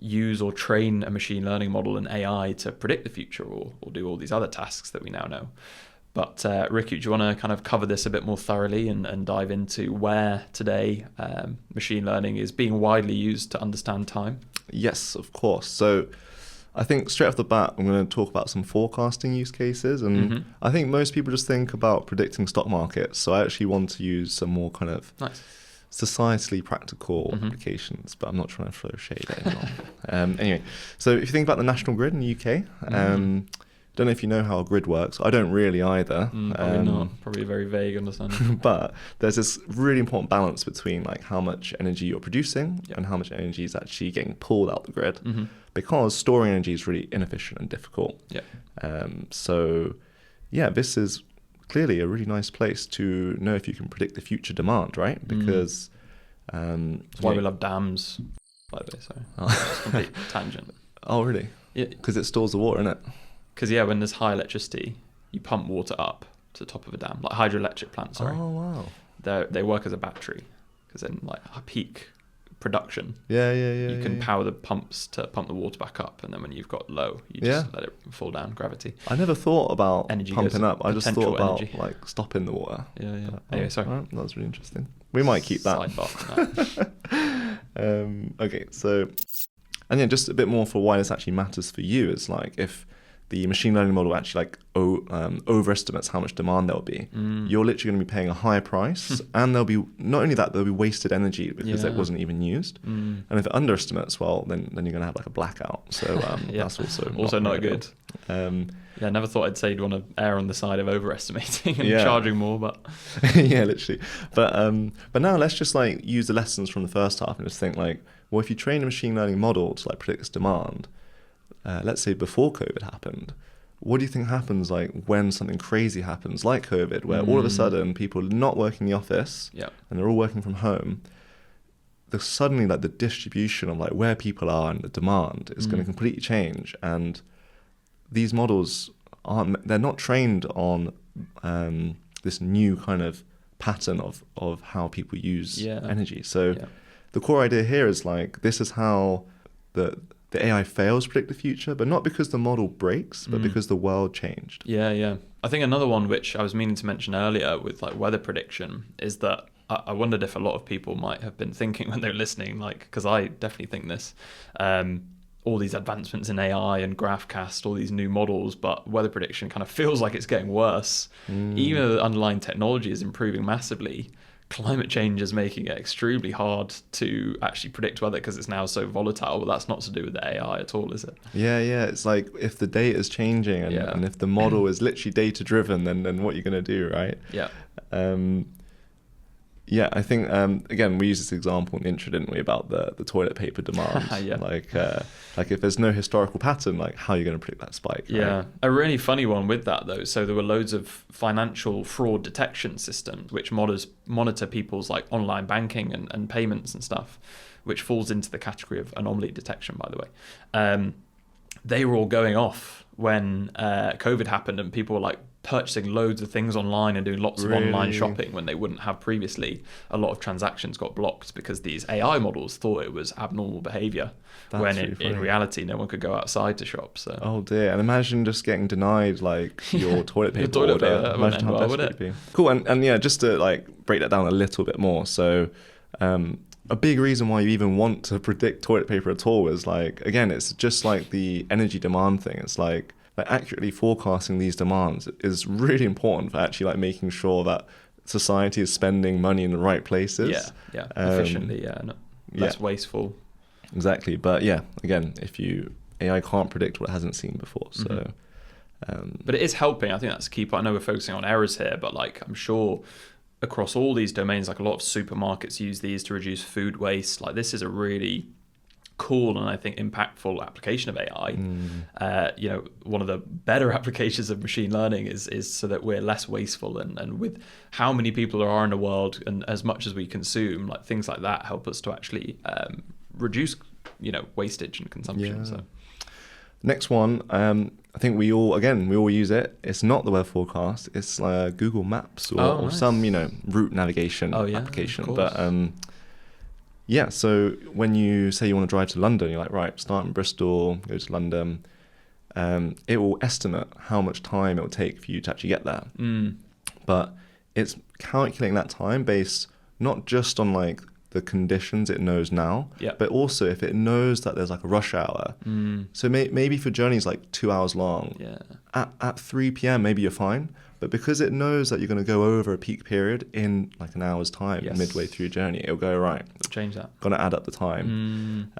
use or train a machine learning model and AI to predict the future or do all these other tasks that we now know. But Riku, do you want to kind of cover this a bit more thoroughly and dive into where today machine learning is being widely used to understand time? Yes, of course. So I think straight off the bat, I'm going to talk about some forecasting use cases. And I think most people just think about predicting stock markets. So I actually want to use some more kind of societally practical applications, but I'm not trying to throw shade anymore. Anyway, so if you think about the national grid in the UK, don't know if you know how a grid works. I don't really either. Probably not. Probably a very vague understanding. But there's this really important balance between like how much energy you're producing and how much energy is actually getting pulled out the grid, because storing energy is really inefficient and difficult. This is clearly a really nice place to know if you can predict the future demand, right? Because that's why we love dams, by the way. Sorry, it's a complete tangent. Oh, really? Yeah, because it stores the water in it. Because when there's high electricity, you pump water up to the top of a dam, like hydroelectric plants. Sorry. Oh wow. They work as a battery, because in like peak production, you can power the pumps to pump the water back up, and then when you've got low, you just let it fall down, gravity. I never thought about energy pumping up. I just thought about energy. like stopping the water. But, anyway, sorry. Right, that's really interesting. We might keep that. Sidebar. Okay, so just a bit more for why this actually matters for you is like if the machine learning model actually like overestimates how much demand there'll be, you're literally going to be paying a higher price, and there'll be not only that, there'll be wasted energy because it wasn't even used. And if it underestimates, well, then you're going to have like a blackout. So that's also not good. Yeah, I never thought I'd say you'd want to err on the side of overestimating and Yeah. charging more, but Yeah, literally. But now let's just like use the lessons from the first half and just think like, well, if you train a machine learning model to like predict this demand, let's say before COVID happened, what do you think happens like when something crazy happens like COVID, where all of a sudden people are not working in the office and they're all working from home? Suddenly like the distribution of like where people are and the demand is going to completely change, and these models they're not trained on this new kind of pattern of how people use energy. So the core idea here is like, this is how the AI fails to predict the future, but not because the model breaks, but because the world changed. Yeah. I think another one which I was meaning to mention earlier with like weather prediction is that I wondered if a lot of people might have been thinking when they were listening, like, because I definitely think this, all these advancements in AI and GraphCast, all these new models, but weather prediction kind of feels like it's getting worse. Even though the underlying technology is improving massively, climate change is making it extremely hard to actually predict weather because it's now so volatile. But that's not to do with the AI at all, is it? Yeah. It's like if the data is changing and if the model is literally data driven, then what you're going to do, right? Yeah. Yeah, I think, again, we used this example in the intro, didn't we, about the toilet paper demand. Like if there's no historical pattern, like how are you going to predict that spike? Yeah, right? a really funny one with that, though. So there were loads of financial fraud detection systems which monitor people's like online banking and payments and stuff, which falls into the category of anomaly detection, by the way. They were all going off when COVID happened and people were like purchasing loads of things online and doing lots of online shopping when they wouldn't have previously. A lot of transactions got blocked because these AI models thought it was abnormal behavior, when in reality no one could go outside to shop. So oh dear, and imagine just getting denied like your toilet paper order. Imagine how desperate it'd be. Cool, and yeah, just to like break that down a little bit more. So a big reason why you even want to predict toilet paper at all is like, again, it's just like the energy demand thing. It's like accurately forecasting these demands is really important for actually like making sure that society is spending money in the right places. Efficiently, less wasteful. Exactly. But yeah, again, AI can't predict what it hasn't seen before. So but it is helping. I think that's a key part. I know we're focusing on errors here, but like I'm sure across all these domains, like a lot of supermarkets use these to reduce food waste. Like this is a really cool and I think impactful application of AI. One of the better applications of machine learning is so that we're less wasteful, and with how many people there are in the world and as much as we consume, like things like that help us to actually reduce wastage and consumption. So next one, I think we all use it. It's not the weather forecast, it's Google Maps or some route navigation application. But yeah, so when you say you want to drive to London, you're like, right, start in Bristol, go to London. It will estimate how much time it will take for you to actually get there. But it's calculating that time based not just on like the conditions it knows now, but also if it knows that there's like a rush hour. So maybe if your journey's like 2 hours long, at 3 p.m. maybe you're fine. But because it knows that you're going to go over a peak period in like an hour's time, midway through your journey, it'll go, right, change that. Got to add up the time.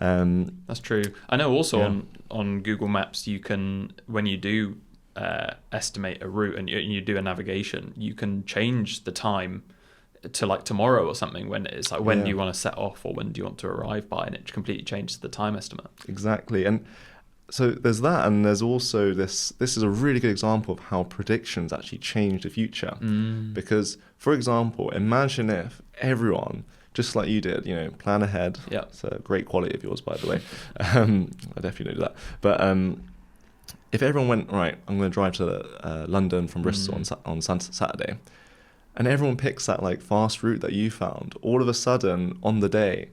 That's true. I know also on Google Maps, you can, when you do estimate a route and you do a navigation, you can change the time to like tomorrow or something, when it's like when do you want to set off or when do you want to arrive by, and it completely changes the time estimate. Exactly. And so there's that, and there's also this is a really good example of how predictions actually change the future. Because, for example, imagine if everyone, just like you did, plan ahead. It's a great quality of yours, by the way. I definitely do that. But if everyone went, right, I'm going to drive to London from Bristol on Saturday, and everyone picks that like fast route that you found, all of a sudden on the day,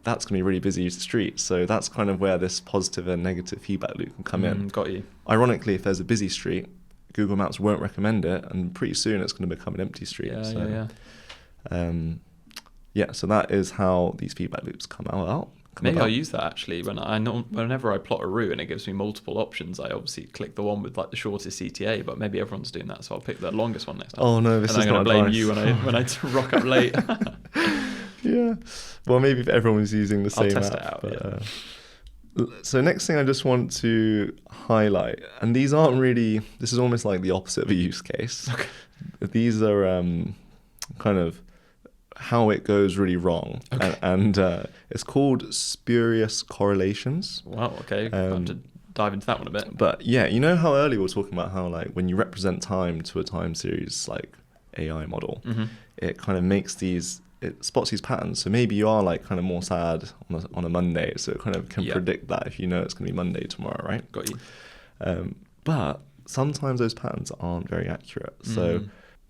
that's going to be really busy street. So that's kind of where this positive and negative feedback loop can come in. Got you. Ironically, if there's a busy street, Google Maps won't recommend it, and pretty soon it's going to become an empty street. So that is how these feedback loops come out. Maybe I'll use that actually whenever I plot a route and it gives me multiple options. I obviously click the one with like the shortest CTA, but maybe everyone's doing that, so I'll pick the longest one next time. Oh no, this is not advice. And I'm going to blame you when I rock up late. Well, maybe if everyone was using the same I'll test app, it out. So next thing I just want to highlight, and these aren't really, this is almost like the opposite of a use case. Okay. These are kind of how it goes really wrong. Okay. And it's called spurious correlations. Wow, okay. I'll have to dive into that one a bit. But yeah, you know how earlier we were talking about how like when you represent time to a time series like AI model, it kind of makes it spots these patterns. So maybe you are like kind of more sad on a Monday, so it kind of can predict that if you know it's going to be Monday tomorrow, right? Got you. But sometimes those patterns aren't very accurate.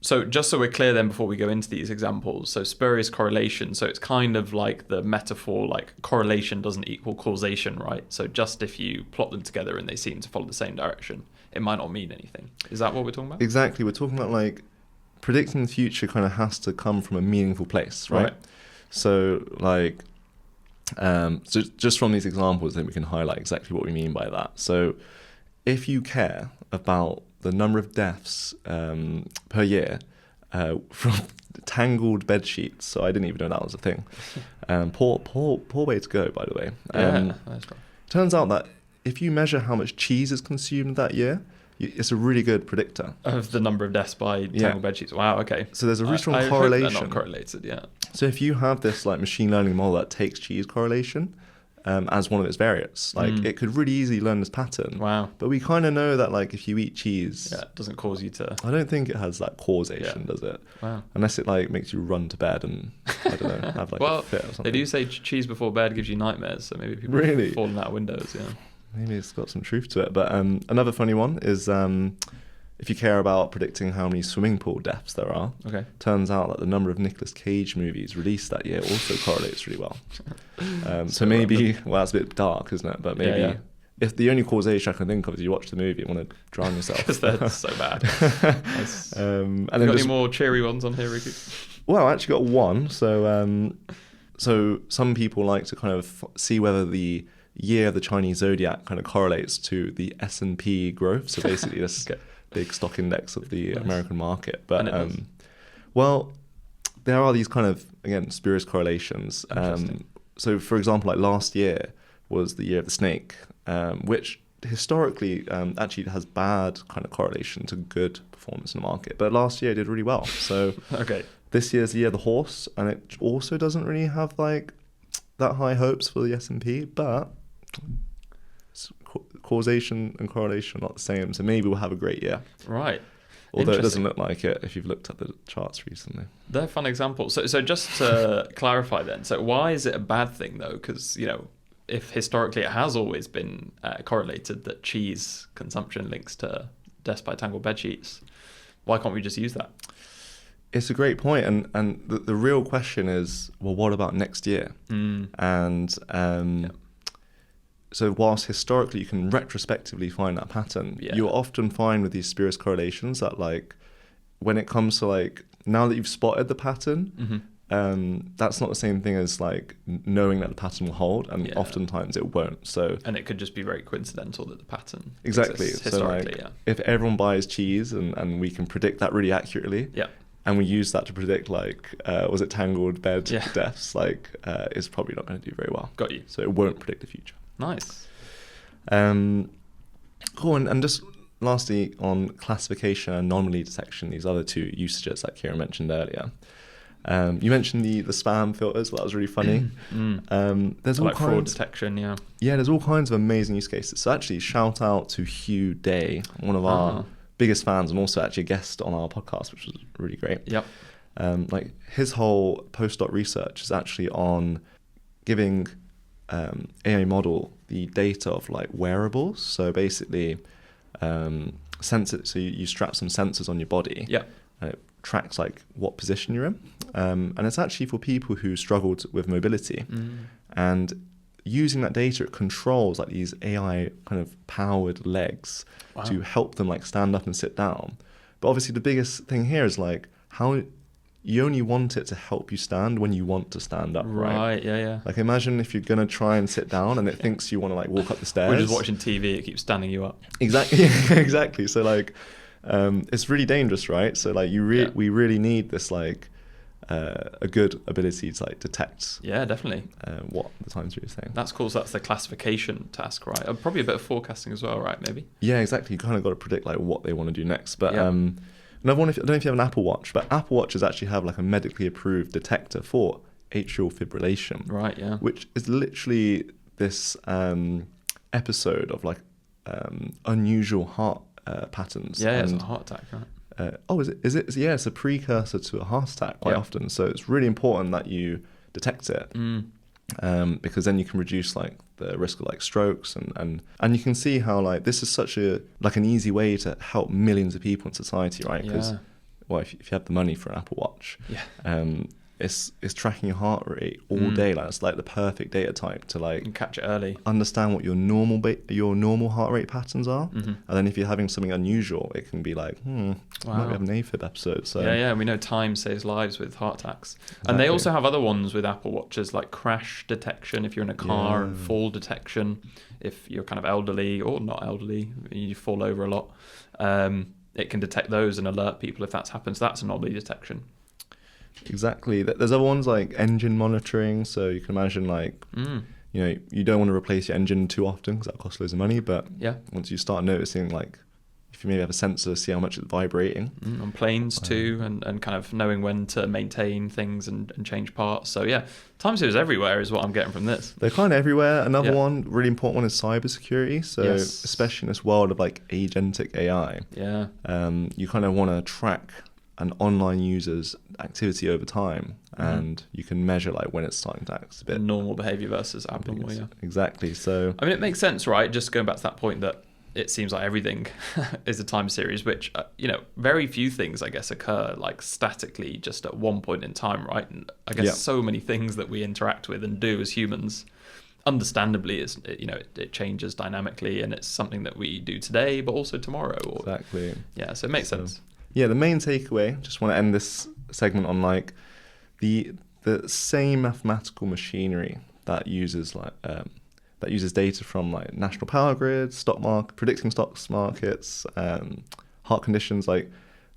So just so we're clear then before we go into these examples, so spurious correlation, so it's kind of like the metaphor, like correlation doesn't equal causation, right? So just if you plot them together and they seem to follow the same direction, it might not mean anything. Is that what we're talking about? Exactly. We're talking about like predicting the future kind of has to come from a meaningful place, right? So like, so just from these examples, then we can highlight exactly what we mean by that. So if you care about the number of deaths per year from tangled bed sheets, so I didn't even know that was a thing. Poor way to go, by the way. That's right. Turns out that if you measure how much cheese is consumed that year, it's a really good predictor Of the number of deaths by tangled bed sheets. Wow, okay. So there's a really strong I correlation. hope they're not correlated, yeah. So if you have this like machine learning model that takes cheese correlation as one of its variables, like it could really easily learn this pattern. Wow. But we kind of know that like if you eat cheese, Yeah, it doesn't cause you to... I don't think it has that causation, does it? Wow. Unless it like makes you run to bed and I don't know, have like a fit or something. They do say cheese before bed gives you nightmares, so maybe people Really? falling out of windows, yeah. Maybe it's got some truth to it. But another funny one is if you care about predicting how many swimming pool deaths there are, turns out that the number of Nicolas Cage movies released that year also correlates really well. So maybe, well, that's a bit dark, isn't it? But maybe if the only causation I can think of is you watch the movie and want to drown yourself. Because they're so bad. And you got any more cheery ones on here, Riku? Well, I actually got one. So some people like to kind of see whether the year of the Chinese zodiac kind of correlates to the S&P growth. So basically this big stock index of the American market. But well, there are these kind of, again, spurious correlations. So for example, like last year was the year of the snake, which historically actually has bad kind of correlation to good performance in the market. But last year it did really well. So this year's the year of the horse, and it also doesn't really have like that high hopes for the S&P, but causation and correlation are not the same, so maybe we'll have a great year. Right. Although it doesn't look like it if you've looked at the charts recently. They're fun examples. So just to clarify then, so why is it a bad thing though? Because, you know, if historically it has always been correlated that cheese consumption links to deaths by tangled bed sheets, why can't we just use that? It's a great point, and the real question is, well, what about next year? And so whilst historically you can retrospectively find that pattern, you'll often find with these spurious correlations that like when it comes to like now that you've spotted the pattern, that's not the same thing as like knowing that the pattern will hold, and oftentimes it won't. So and it could just be very coincidental that the pattern exists historically. So like, if everyone buys cheese and we can predict that really accurately, and we use that to predict like was it tangled bed deaths, like it's probably not going to do very well. Got you. So it won't predict the future. Nice. Cool. And just lastly on classification and anomaly detection, these other two usages that Kieren mentioned earlier. You mentioned the spam filters. Well, that was really funny. There's all like kinds, fraud detection, yeah, there's all kinds of amazing use cases. So actually, shout out to Hugh Day, one of our biggest fans, and also actually a guest on our podcast, which was really great. Like his whole postdoc research is actually on giving AI model the data of like wearables. So basically, sensors. So you strap some sensors on your body. And it tracks like what position you're in, and it's actually for people who struggled with mobility, and using that data, it controls like these AI kind of powered legs to help them like stand up and sit down. But obviously the biggest thing here is like how you only want it to help you stand when you want to stand up, right? Like imagine if you're gonna try and sit down and it thinks you want to like walk up the stairs. We're just watching TV, it keeps standing you up. Exactly. So like it's really dangerous, right? So like we really need this like a good ability to like detect Yeah, definitely. what the time series is saying. That's cool. So that's the classification task, right? Probably a bit of forecasting as well, right? Maybe. Yeah, exactly. You kind of got to predict like what they want to do next. But Yeah. another one, I don't know if you have an Apple Watch, but Apple Watches actually have like a medically approved detector for atrial fibrillation. Right. Yeah. Which is literally this episode of like unusual heart patterns. Yeah, and it's a heart attack, right? Is it? Yeah, it's a precursor to a heart attack quite often. So it's really important that you detect it, because then you can reduce like the risk of like strokes and you can see how like this is such a like an easy way to help millions of people in society, right? Because well, if you have the money for an Apple Watch, it's tracking your heart rate all day. Like it's like the perfect data type to like and catch it early, understand what your normal heart rate patterns are, and then if you're having something unusual, it can be like, might have an AFib episode. So yeah, we know time saves lives with heart attacks, and they also have other ones with Apple Watches like crash detection if you're in a car, and fall detection if you're kind of elderly or not elderly, you fall over a lot. It can detect those and alert people if that's happened. So that's anomaly detection. Exactly. There's other ones like engine monitoring. So you can imagine like, you don't want to replace your engine too often because that costs loads of money. But once you start noticing like, if you maybe have a sensor, see how much it's vibrating. On planes too, and kind of knowing when to maintain things and change parts. So yeah, time series everywhere is what I'm getting from this. They're kind of everywhere. Another one, really important one, is cybersecurity. So especially in this world of like agentic AI, you kind of want to track an online user's activity over time, and you can measure like when it's starting to act a bit normal behavior versus abnormal. Exactly. So I mean, it makes sense, right? Just going back to that point that it seems like everything is a time series, which very few things I guess occur like statically just at one point in time, right? And I guess so many things that we interact with and do as humans, understandably, is it changes dynamically, and it's something that we do today but also tomorrow. Exactly. Yeah, so it makes sense. Yeah, the main takeaway, just want to end this segment on like the same mathematical machinery that uses data from like national power grids, stock market, predicting stocks markets, heart conditions. Like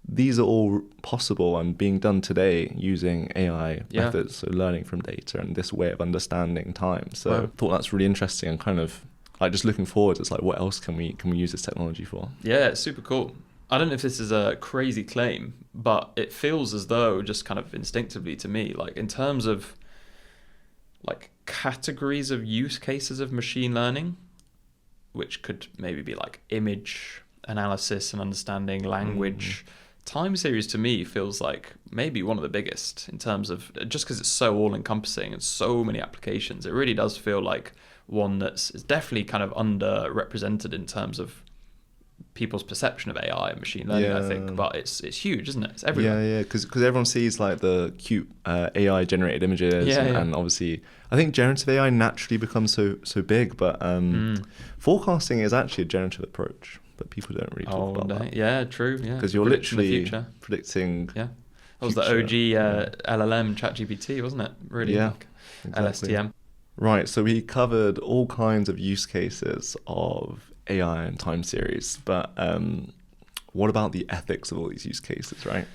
these are all possible and being done today using AI methods, so learning from data and this way of understanding time. So I thought that's really interesting, and kind of like just looking forward, it's like what else can we use this technology for? Yeah, it's super cool. I don't know if this is a crazy claim, but it feels as though, just kind of instinctively to me, like in terms of like categories of use cases of machine learning, which could maybe be like image analysis and understanding language, time series to me feels like maybe one of the biggest in terms of, just because it's so all encompassing and so many applications, it really does feel like one that's definitely kind of underrepresented in terms of people's perception of AI and machine learning, I think, but it's huge, isn't it? It's everywhere. Yeah, because everyone sees like the cute AI generated images, and obviously I think generative AI naturally becomes so big, but forecasting is actually a generative approach, but people don't really talk about that. Yeah, true. Yeah, because you're literally predicting. Yeah, that was the OG LLM ChatGPT, wasn't it? Really, exactly. LSTM. Right, so we covered all kinds of use cases of AI and time series, but what about the ethics of all these use cases, right?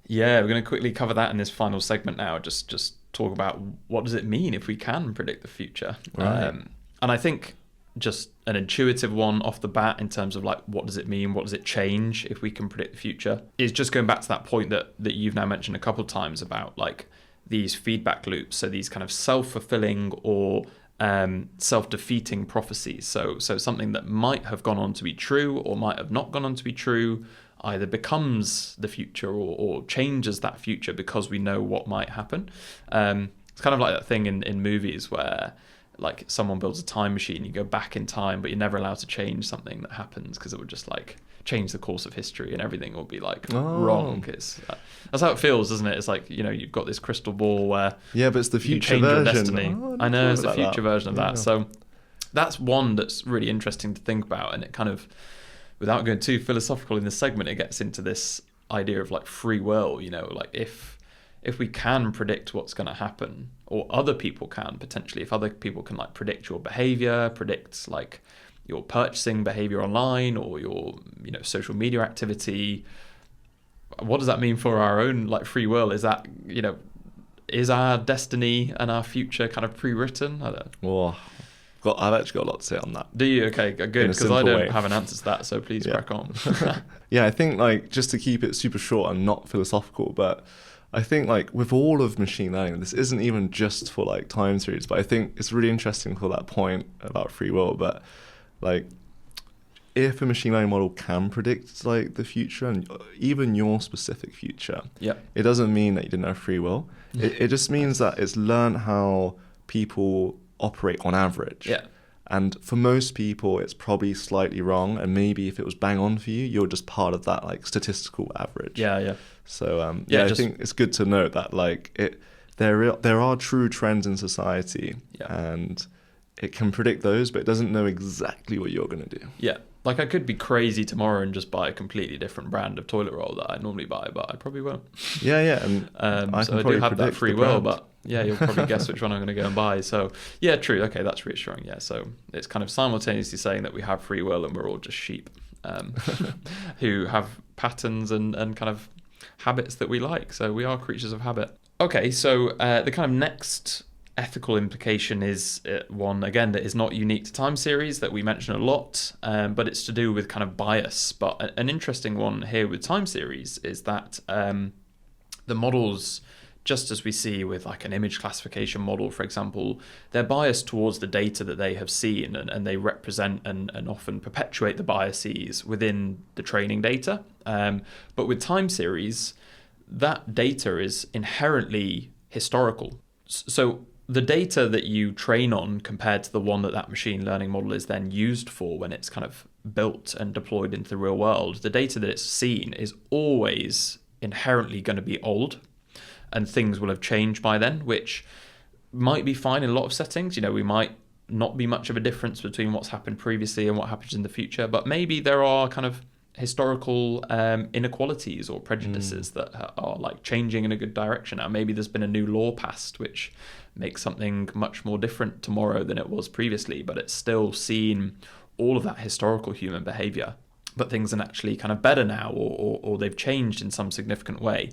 Yeah, we're going to quickly cover that in this final segment now. Just talk about what does it mean if we can predict the future. Right. And I think just an intuitive one off the bat in terms of like what does it mean, what does it change if we can predict the future, is just going back to that point that you've now mentioned a couple of times about like these feedback loops, so these kind of self-fulfilling or self-defeating prophecies. So something that might have gone on to be true or might have not gone on to be true either becomes the future or changes that future because we know what might happen. It's kind of like that thing in movies where like someone builds a time machine, you go back in time, but you're never allowed to change something that happens because it would just like change the course of history and everything will be like wrong. That's how it feels, doesn't it? It's like, you've got this crystal ball where but it's the future you change version. Your destiny. I know, it's the future version of that. Yeah. So that's one that's really interesting to think about, and it kind of, without going too philosophical in this segment, it gets into this idea of like free will, like if we can predict what's going to happen, or other people can potentially, if other people can like predict your behavior, predict like your purchasing behavior online or your social media activity, what does that mean for our own like free will? Is that is our destiny and our future kind of pre-written? I don't know. Well, I've actually got a lot to say on that. Do you? Okay, good, because I don't have an answer to that, so please crack on. Yeah, I think like just to keep it super short and not philosophical, but I think like with all of machine learning, this isn't even just for like time series, but I think it's really interesting for that point about free will. But like, if a machine learning model can predict like the future and even your specific future, it doesn't mean that you didn't have free will. It just means that it's learned how people operate on average. And for most people, it's probably slightly wrong. And maybe if it was bang on for you, you're just part of that like statistical average. So I think it's good to note that like there are true trends in society, and it can predict those, but it doesn't know exactly what you're going to do. Like I could be crazy tomorrow and just buy a completely different brand of toilet roll that I normally buy, but I probably won't. And so I do have that free will, but you'll probably guess which one I'm going to go and buy. So true. Okay, that's reassuring. So it's kind of simultaneously saying that we have free will and we're all just sheep who have patterns and kind of habits that we like. So we are creatures of habit. Okay, so the kind of next ethical implication is one, again, that is not unique to time series that we mention a lot, but it's to do with kind of bias. But an interesting one here with time series is that the models, just as we see with like an image classification model, for example, they're biased towards the data that they have seen, and they represent and often perpetuate the biases within the training data. But with time series, that data is inherently historical. So the data that you train on compared to the one that machine learning model is then used for when it's kind of built and deployed into the real world, the data that it's seen is always inherently going to be old, and things will have changed by then, which might be fine in a lot of settings. We might not be much of a difference between what's happened previously and what happens in the future, but maybe there are kind of historical inequalities or prejudices that are like changing in a good direction now. Maybe there's been a new law passed which makes something much more different tomorrow than it was previously, but it's still seen all of that historical human behavior, but things are actually kind of better now, or they've changed in some significant way.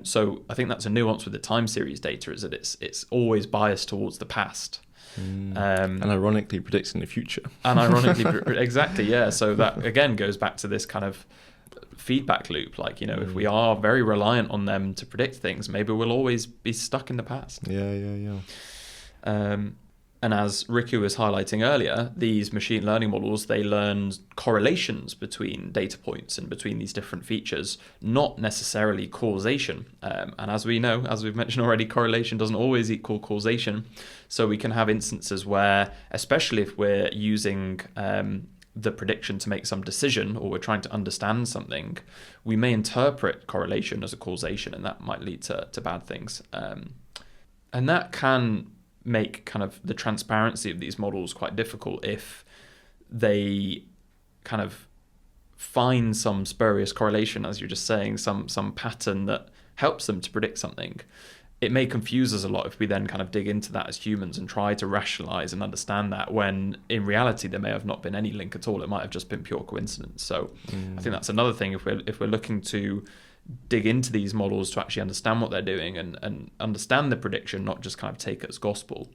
So I think that's a nuance with the time series data, is that it's always biased towards the past. And ironically predicting the future. Exactly, yeah. So that again goes back to this kind of feedback loop. Like, if we are very reliant on them to predict things, maybe we'll always be stuck in the past. And as Riku was highlighting earlier, these machine learning models, they learn correlations between data points and between these different features, not necessarily causation. And as we know, as we've mentioned already, correlation doesn't always equal causation. So we can have instances where, especially if we're using the prediction to make some decision, or we're trying to understand something, we may interpret correlation as a causation, and that might lead to bad things. And that can make kind of the transparency of these models quite difficult if they kind of find some spurious correlation, as you're just saying, some pattern that helps them to predict something. It may confuse us a lot if we then kind of dig into that as humans and try to rationalize and understand that, when in reality there may have not been any link at all. It might have just been pure coincidence. So I think that's another thing, if we're looking to dig into these models to actually understand what they're doing and understand the prediction, not just kind of take it as gospel,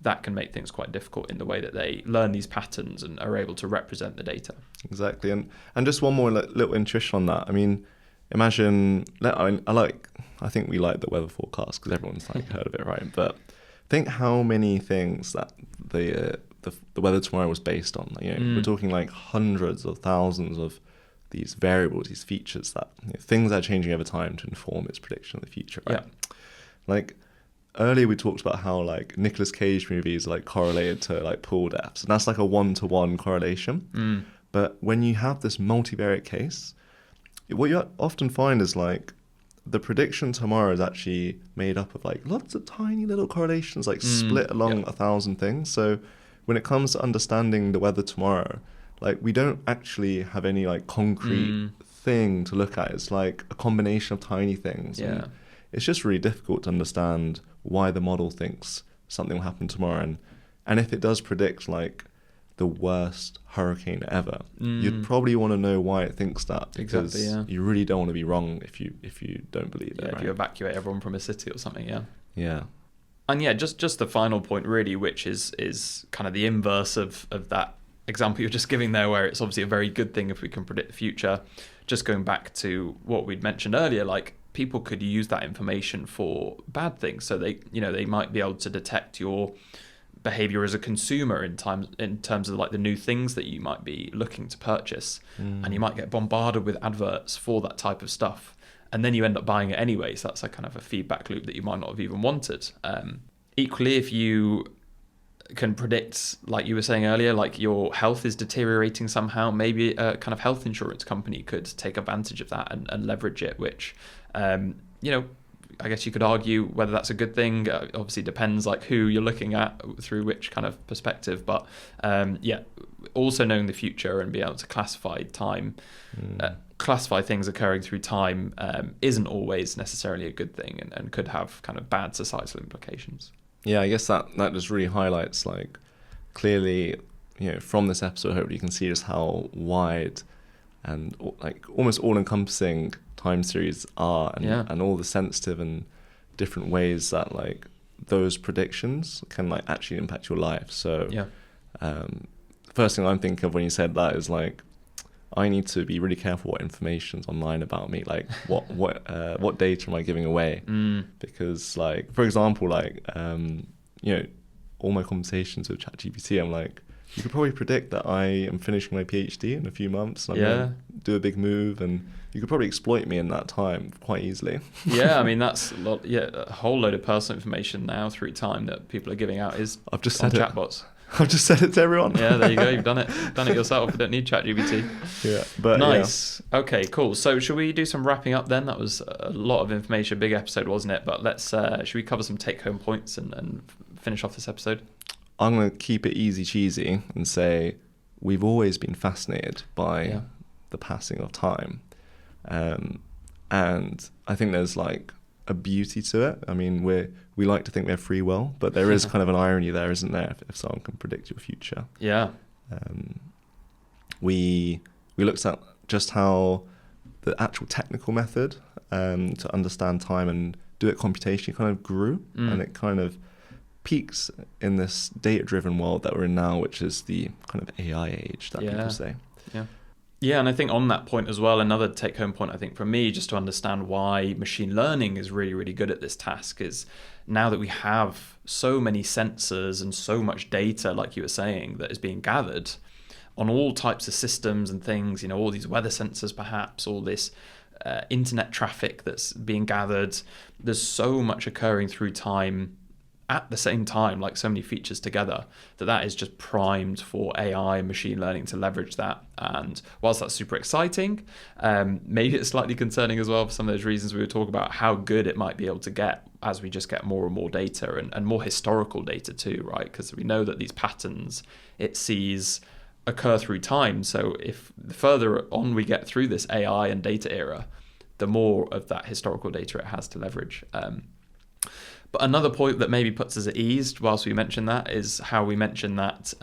that can make things quite difficult in the way that they learn these patterns and are able to represent the data. Exactly. And just one more little intuition on that. I mean, imagine, I think we like the weather forecast because everyone's like heard of it, right? But think how many things that the weather tomorrow was based on. We're talking like hundreds of thousands of these variables, these features, that things that are changing over time to inform its prediction of the future, right? Like earlier we talked about how like Nicolas Cage movies are like correlated to like pool depths, and that's like a 1-to-1 correlation. But when you have this multivariate case, what you often find is like the prediction tomorrow is actually made up of like lots of tiny little correlations, like split along 1,000 things. So when it comes to understanding the weather tomorrow, like we don't actually have any like concrete thing to look at. It's like a combination of tiny things. And it's just really difficult to understand why the model thinks something will happen tomorrow. And if it does predict like the worst hurricane ever, you'd probably want to know why it thinks that, because you really don't want to be wrong if you don't believe it. If you evacuate everyone from a city or something, Yeah. And yeah, just the final point really, which is kind of the inverse of that example you're just giving there, where it's obviously a very good thing if we can predict the future. Just going back to what we'd mentioned earlier, like people could use that information for bad things. So they might be able to detect your behavior as a consumer in terms of like the new things that you might be looking to purchase, and you might get bombarded with adverts for that type of stuff, and then you end up buying it anyway. So that's a kind of a feedback loop that you might not have even wanted. Equally, if you can predict, like you were saying earlier, like your health is deteriorating somehow, maybe a kind of health insurance company could take advantage of that and leverage it, which, I guess you could argue whether that's a good thing. Obviously depends like who you're looking at through which kind of perspective, but also knowing the future and be able to classify time, classify things occurring through time isn't always necessarily a good thing, and could have kind of bad societal implications. Yeah, I guess that just really highlights, like, clearly, from this episode, hopefully you can see just how wide and like almost all-encompassing time series are, and all the sensitive and different ways that like those predictions can like actually impact your life. So first thing I'm thinking of when you said that is like, I need to be really careful what information's online about me. Like what data am I giving away? Because like, for example, like, all my conversations with ChatGPT, I'm like, you could probably predict that I am finishing my PhD in a few months. And I'm going to do a big move, and you could probably exploit me in that time quite easily. Yeah, I mean, that's a whole load of personal information now through time that people are giving out is I've just on said chatbots. I've just said it to everyone. Yeah, there you go. You've done it. You've done it yourself. You don't need ChatGPT. Yeah, but nice. Yeah. Okay, cool. So should we do some wrapping up then? That was a lot of information, big episode, wasn't it? But let's should we cover some take-home points and finish off this episode? I'm going to keep it easy cheesy and say we've always been fascinated by the passing of time, and I think there's like a beauty to it. I mean, we like to think we have free will, but there is kind of an irony there, isn't there, if someone can predict your future. Yeah. We looked at just how the actual technical method to understand time and do it computationally kind of grew, and it kind of peaks in this data-driven world that we're in now, which is the kind of AI age that people say. Yeah, and I think on that point as well, another take-home point, I think, for me, just to understand why machine learning is really, really good at this task, is now that we have so many sensors and so much data, like you were saying, that is being gathered on all types of systems and things, all these weather sensors perhaps, all this internet traffic that's being gathered. There's so much occurring through time at the same time, like so many features together, that is just primed for AI and machine learning to leverage that. And whilst that's super exciting, maybe it's slightly concerning as well for some of those reasons we were talking about, how good it might be able to get as we just get more and more data and more historical data too, right? Because we know that these patterns it sees occur through time. So if the further on we get through this AI and data era, the more of that historical data it has to leverage. But another point that maybe puts us at ease whilst we mention that is how we mention that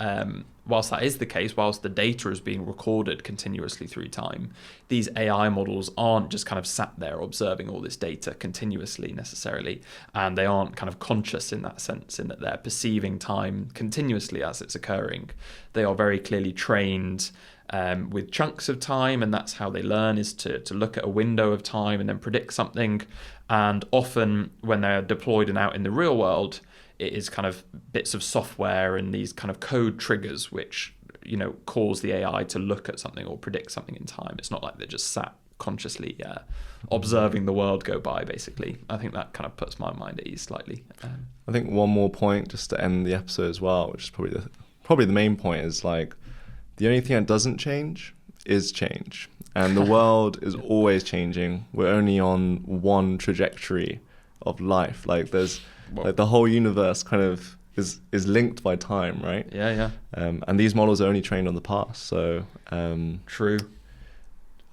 whilst that is the case, whilst the data is being recorded continuously through time, these AI models aren't just kind of sat there observing all this data continuously necessarily, and they aren't kind of conscious in that sense, in that they're perceiving time continuously as it's occurring. They are very clearly trained with chunks of time, and that's how they learn, is to look at a window of time and then predict something. And often when they're deployed and out in the real world, it is kind of bits of software and these kind of code triggers which cause the AI to look at something or predict something in time. It's not like they're just sat consciously observing the world go by, basically. I think that kind of puts my mind at ease slightly. I think one more point just to end the episode as well, which is probably the main point, is like, the only thing that doesn't change is change. And the world is always changing. We're only on one trajectory of life. Like there's like the whole universe kind of is linked by time, right? Yeah. And these models are only trained on the past. So true.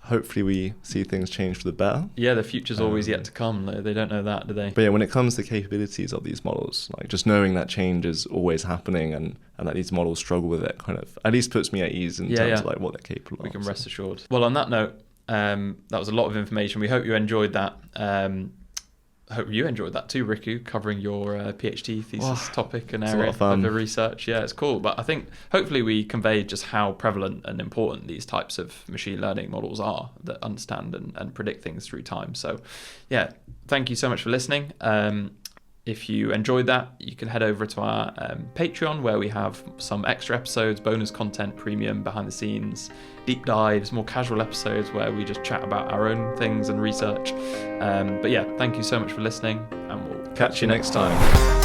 Hopefully we see things change for the better. Yeah, the future's always yet to come. They don't know that, do they? But yeah, when it comes to the capabilities of these models, like just knowing that change is always happening and that these models struggle with it kind of at least puts me at ease in terms of like what they're capable of. We can rest assured. Well, on that note, that was a lot of information. We hope you enjoyed that. hope you enjoyed that too, Riku, covering your PhD thesis topic and it's a lot area of fun. of the research. Yeah, it's cool. But I think hopefully we conveyed just how prevalent and important these types of machine learning models are that understand and predict things through time. So yeah, thank you so much for listening. If you enjoyed that, you can head over to our Patreon, where we have some extra episodes, bonus content, premium, behind the scenes, deep dives, more casual episodes where we just chat about our own things and research. But yeah, thank you so much for listening, and we'll Catch you next time.